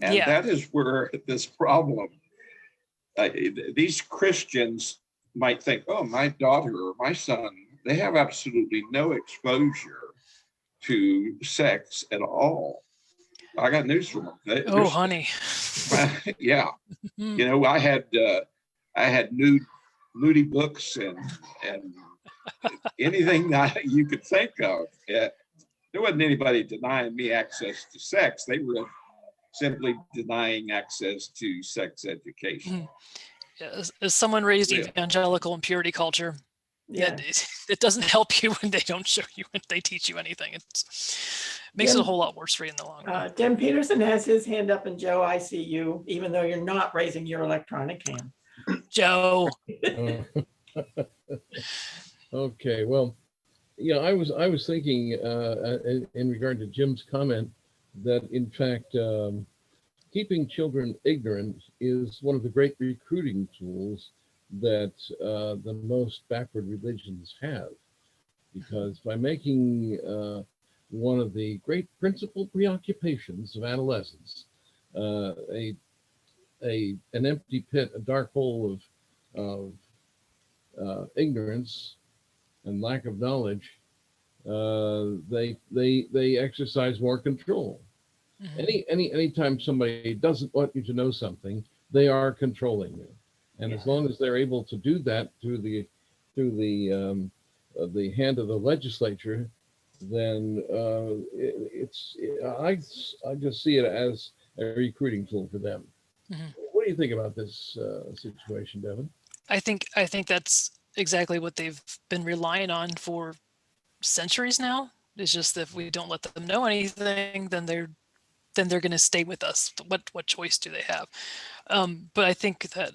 And that is where this problem, these Christians might think, oh, my daughter or my son, they have absolutely no exposure to sex at all. I got news for them. Oh, honey. Yeah. I had nudie books and anything that you could think of. There wasn't anybody denying me access to sex. They were simply denying access to sex education. Yeah, as someone raised evangelical in purity culture, it doesn't help you when they don't show you, when they teach you anything. It makes it a whole lot worse for you in the long run. Tim Peterson has his hand up, and Joe, I see you, even though you're not raising your electronic hand. Joe. Okay, well, I was thinking in regard to Jim's comment that in fact keeping children ignorant is one of the great recruiting tools that the most backward religions have, because by making one of the great principal preoccupations of adolescence an empty pit, a dark hole of ignorance and lack of knowledge, they exercise more control. Mm-hmm. Anytime somebody doesn't want you to know something, they are controlling you, and as long as they're able to do that through the hand of the legislature, then I just see it as a recruiting tool for them. Mm-hmm. What do you think about this situation, Devon? I think that's exactly what they've been relying on for centuries now. It's just that if we don't let them know anything, then they're going to stay with us. What choice do they have? But I think that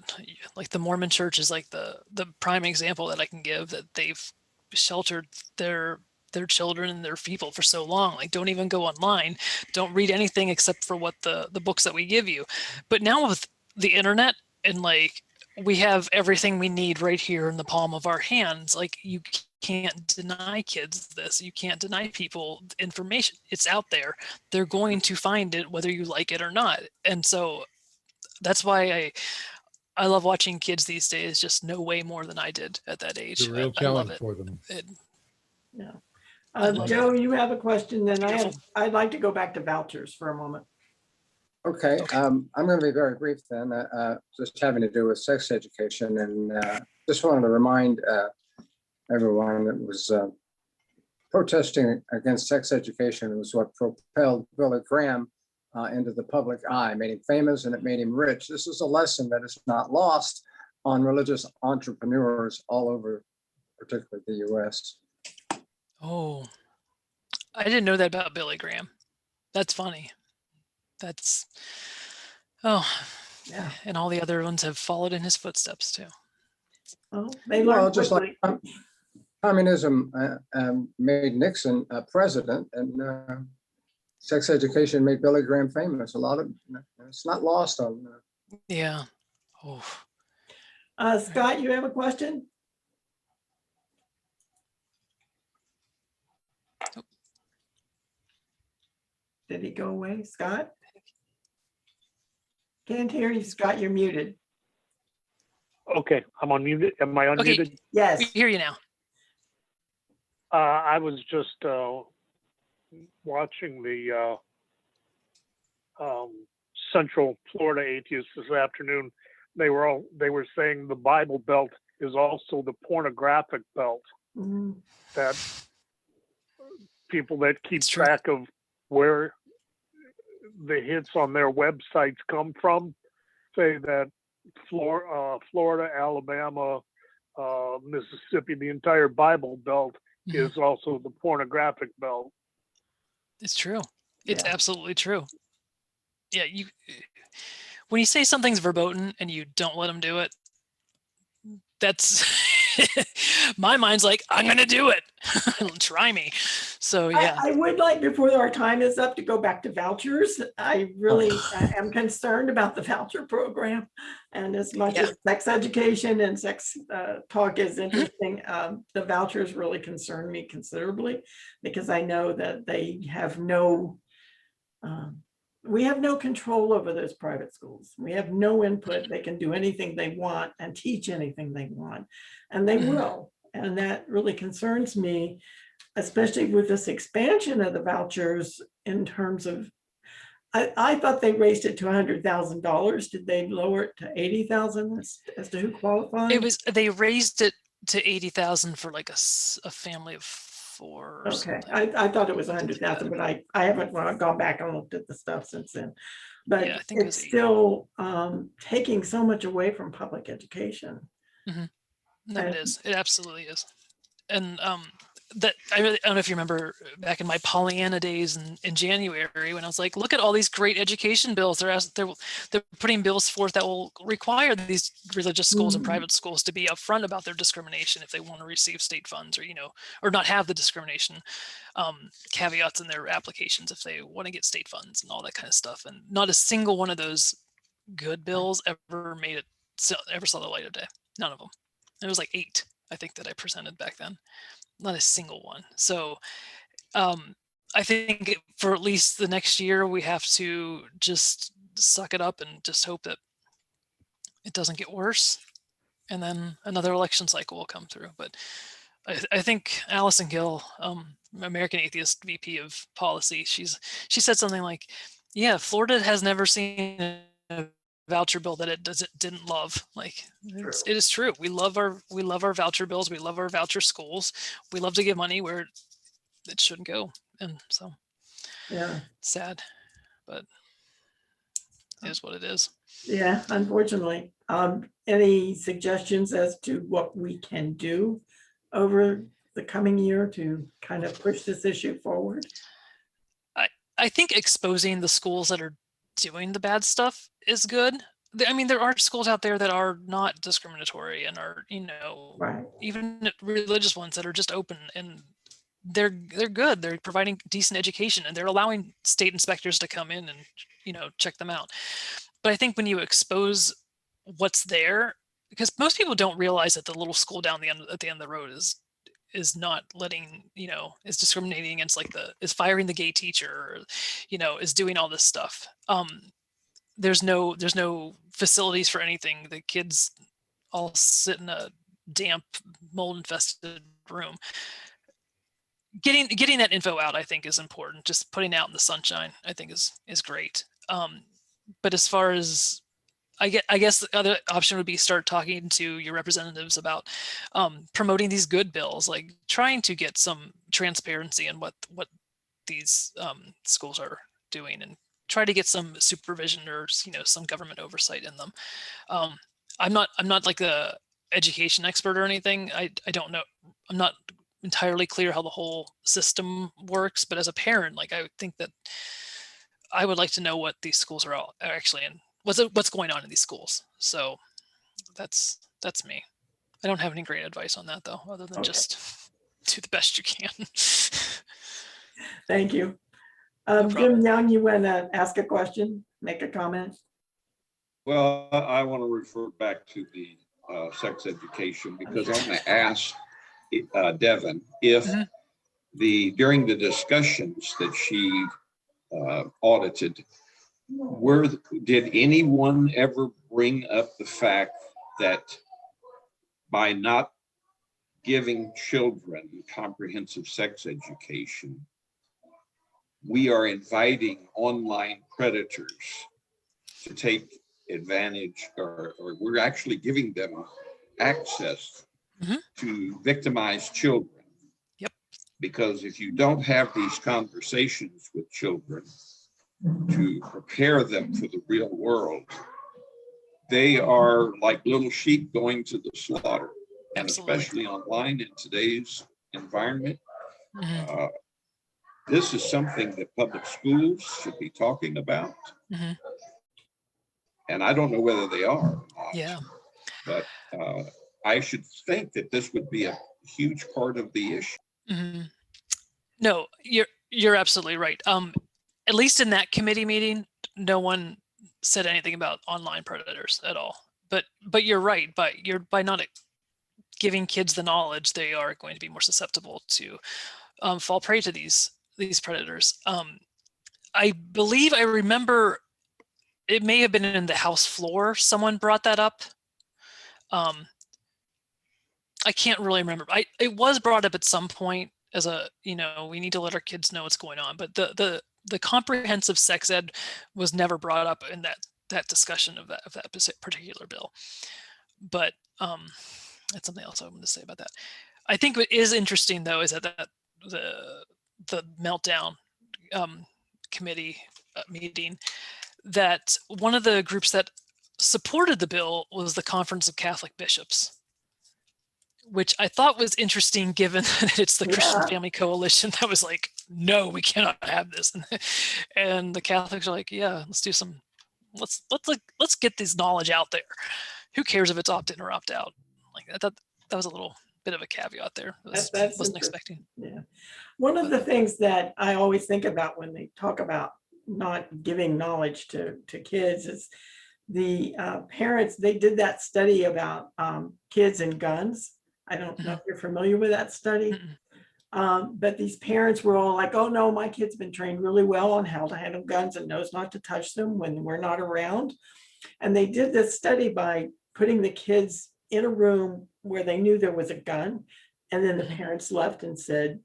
like the Mormon Church is like the prime example that I can give, that they've sheltered their children and their people for so long. Like, don't even go online, don't read anything except for what the books that we give you. But now with the internet, and like we have everything we need right here in the palm of our hands, like you can't deny kids this. You can't deny people information. It's out there. They're going to find it whether you like it or not. And so that's why I love watching kids these days just know way more than I did at that age. It's a real challenge for them. Joe, you have a question, then I'd like to go back to vouchers for a moment. Okay, I'm going to be very brief then, just having to do with sex education, and just wanted to remind everyone that was protesting against sex education was what propelled Billy Graham into the public eye, made him famous, and it made him rich. This is a lesson that is not lost on religious entrepreneurs all over, particularly the U.S. Oh, I didn't know that about Billy Graham. That's funny. Yeah. And all the other ones have followed in his footsteps too. Well, they learn just quickly. like communism made Nixon president, and sex education made Billy Graham famous. A lot of it's not lost on. Yeah. Oh. Scott, you have a question? Did he go away, Scott? Can't hear you, Scott. You're muted. Okay, I'm unmuted. Am I unmuted? Okay. Yes. We hear you now. I was just watching the Central Florida Atheists this afternoon. They were saying the Bible Belt is also the pornographic belt. Mm-hmm. That people that keep track of where the hits on their websites come from say that Florida, Alabama, Mississippi, the entire Bible Belt is also the pornographic belt. It's true. It's absolutely true. Yeah, when you say something's verboten and you don't let them do it, that's my mind's like, I'm gonna do it. Try me. So yeah. I would like, before our time is up, to go back to vouchers. I really am concerned about the voucher program, and as much as sex education and sex talk is interesting, the vouchers really concern me considerably, because I know that they have no we have no control over those private schools. We have no input. They can do anything they want and teach anything they want, and they will. And that really concerns me, especially with this expansion of the vouchers in terms of, I thought they raised it to $100,000. Did they lower it to 80,000 as to who qualified? They raised it to 80,000 for like a family of 4. Okay, I thought it was 100,000, but I haven't gone back and looked at the stuff since then. But yeah, I think it's still taking so much away from public education. No, it is. It absolutely is. And that I don't know if you remember back in my Pollyanna days in January, when I was like, look at all these great education bills. They're putting bills forth that will require these religious schools and private schools to be upfront about their discrimination if they want to receive state funds, or not have the discrimination caveats in their applications if they want to get state funds and all that kind of stuff. And not a single one of those good bills ever saw the light of day. None of them. There was like 8, I think, that I presented back then. Not a single one. So I think for at least the next year, we have to just suck it up and just hope that it doesn't get worse. And then another election cycle will come through. But I think Allison Gill, American Atheist VP of Policy, she said something like, yeah, Florida has never seen a voucher bill that it didn't love. Like, it is true. We love our voucher bills. We love our voucher schools. We love to give money where it shouldn't go. And so sad, but it is what it is. Yeah, unfortunately. Any suggestions as to what we can do over the coming year to kind of push this issue forward? I think exposing the schools that are doing the bad stuff is good. I mean, there are schools out there that are not discriminatory and are, even religious ones that are just open, and they're good. They're providing decent education, and they're allowing state inspectors to come in and, check them out. But I think when you expose what's there, because most people don't realize that the little school down at the end of the road is not letting, is discriminating against, is firing the gay teacher, or, is doing all this stuff. There's no facilities for anything. The kids all sit in a damp, mold-infested room. Getting that info out, I think, is important. Just putting it out in the sunshine, I think, is great. But as far as I guess the other option would be start talking to your representatives about promoting these good bills, like trying to get some transparency in what these schools are doing, and try to get some supervision or some government oversight in them. I'm not like the education expert or anything. I don't know. I'm not entirely clear how the whole system works, but as a parent, I think that I would like to know what these schools are actually in, what's going on in these schools. So that's me. I don't have any great advice on that though, other than just do the best you can. Thank you. No Jim Young, you want to ask a question, make a comment? Well, I want to refer back to the sex education, because I want to ask Devon if during the discussions that she audited, did anyone ever bring up the fact that by not giving children comprehensive sex education, we are inviting online predators to take advantage, or we're actually giving them access to victimize children? Yep. Because if you don't have these conversations with children to prepare them for the real world, they are like little sheep going to the slaughter. And especially online in today's environment, this is something that public schools should be talking about. And I don't know whether they are or not. Yeah. But I should think that this would be a huge part of the issue. No, you're absolutely right. At least in that committee meeting, no one said anything about online predators at all. But you're right. By not giving kids the knowledge, they are going to be more susceptible to fall prey to these predators. I believe I remember it may have been in the House floor. Someone brought that up. I can't really remember. It was brought up at some point as we need to let our kids know what's going on. But the comprehensive sex ed was never brought up in that discussion of that particular bill. But that's something else I wanted to say about that. I think what is interesting though is that the meltdown committee meeting, that one of the groups that supported the bill was the Conference of Catholic Bishops, which I thought was interesting given that it's the Christian Family Coalition that was like, no, we cannot have this. And the Catholics are like, yeah, let's get this knowledge out there. Who cares if it's opt-in or opt-out? Like that was a little bit of a caveat there. Wasn't expecting. Yeah. One of the things that I always think about when they talk about not giving knowledge to kids is the parents. They did that study about kids and guns. I don't know if you're familiar with that study, but these parents were all like, oh no, my kid's been trained really well on how to handle guns and knows not to touch them when we're not around. And they did this study by putting the kids in a room where they knew there was a gun. And then the parents left and said,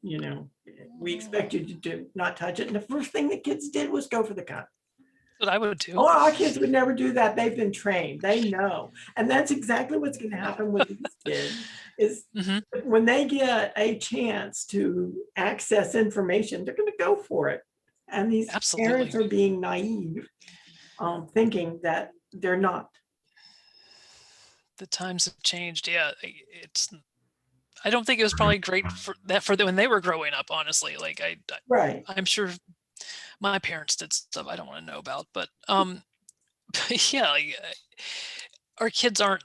we expect you to not touch it. And the first thing the kids did was go for the gun. What I would do. Oh, our kids would never do that. They've been trained. They know. And that's exactly what's going to happen with these kids is when they get a chance to access information, they're going to go for it. And these parents are being naive, thinking that they're not. The times have changed. Yeah, I don't think it was probably great for when they were growing up, honestly. Like I'm sure my parents did stuff I don't want to know about, but yeah, our kids aren't,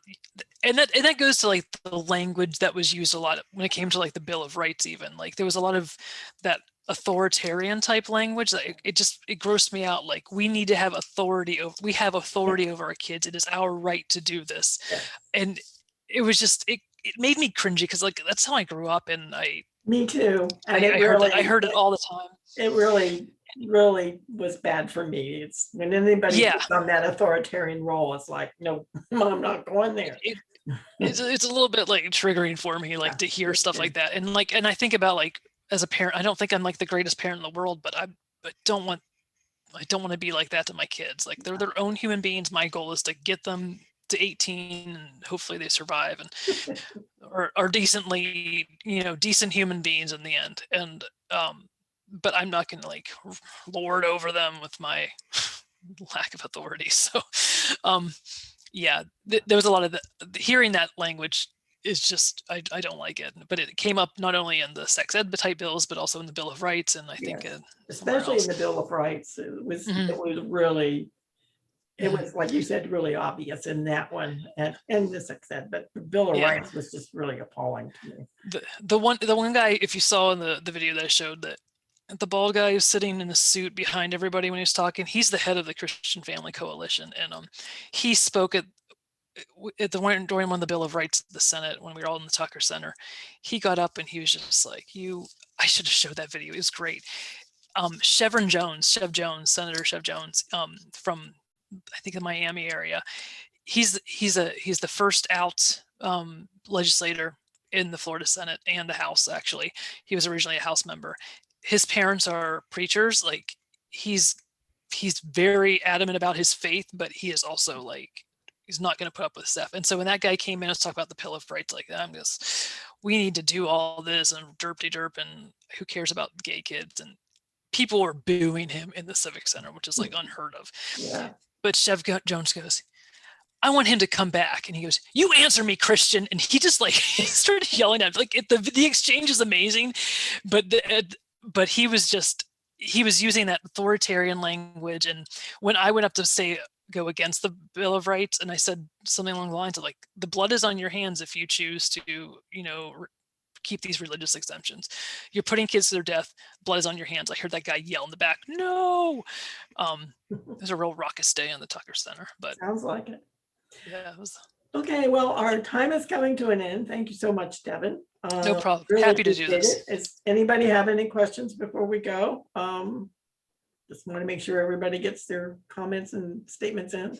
and that goes to like the language that was used a lot when it came to like the Bill of Rights. Even like there was a lot of that authoritarian type language that it grossed me out. Like we need to have authority over, we have authority over our kids. It is our right to do this. And it was just, it made me cringy because like, that's how I grew up. And me too. And I heard it all the time. It really was bad for me. It's when anybody gets on that authoritarian role, it's like, no, I'm not going there. It's a little bit like triggering for me, like to hear stuff like that. And like, and I think about like, as a parent, I don't think I'm like the greatest parent in the world, but I don't want to be like that to my kids. Like they're their own human beings. My goal is to get them to 18 and hopefully they survive and are decently, decent human beings in the end. And, but I'm not going to like lord over them with my lack of authority. So, yeah, there was a lot of hearing that language is just, I don't like it, but it came up not only in the sex ed type bills, but also in the Bill of Rights. And I think especially in the Bill of Rights, it was really it was, like you said, really obvious in that one and the sex ed, but the Bill of Rights was just really appalling to me. The one guy, if you saw in the video that I showed, that the bald guy who's sitting in the suit behind everybody when he was talking, he's the head of the Christian Family Coalition, and he spoke at during one of the Bill of Rights at the Senate when we were all in the Tucker Center. He got up and he was just like, I should have showed that video. It was great. Chev Jones, Senator Chev Jones, from I think the Miami area. He's the first out legislator in the Florida Senate and the House. Actually, he was originally a House member. His parents are preachers. Like he's very adamant about his faith, but he is also like, he's not going to put up with stuff. And so when that guy came in and talked about the Bill of Rights, like we need to do all this and derp and who cares about gay kids, and people were booing him in the Civic Center, which is like unheard of. Yeah. But Chev Jones goes, I want him to come back. And he goes, you answer me, Christian. And he just like he started yelling at him. Like the exchange is amazing, but he was using that authoritarian language. And when I went up to go against the Bill of Rights, and I said something along the lines of like, the blood is on your hands if you choose to, keep these religious exemptions. You're putting kids to their death. Blood is on your hands. I heard that guy yell in the back, no. It was a real raucous day in the Tucker Center, but sounds like it. Yeah, it was. Okay, well, our time is coming to an end. Thank you so much, Devon. No problem. Really Happy to do this. Does anybody have any questions before we go? Just want to make sure everybody gets their comments and statements in.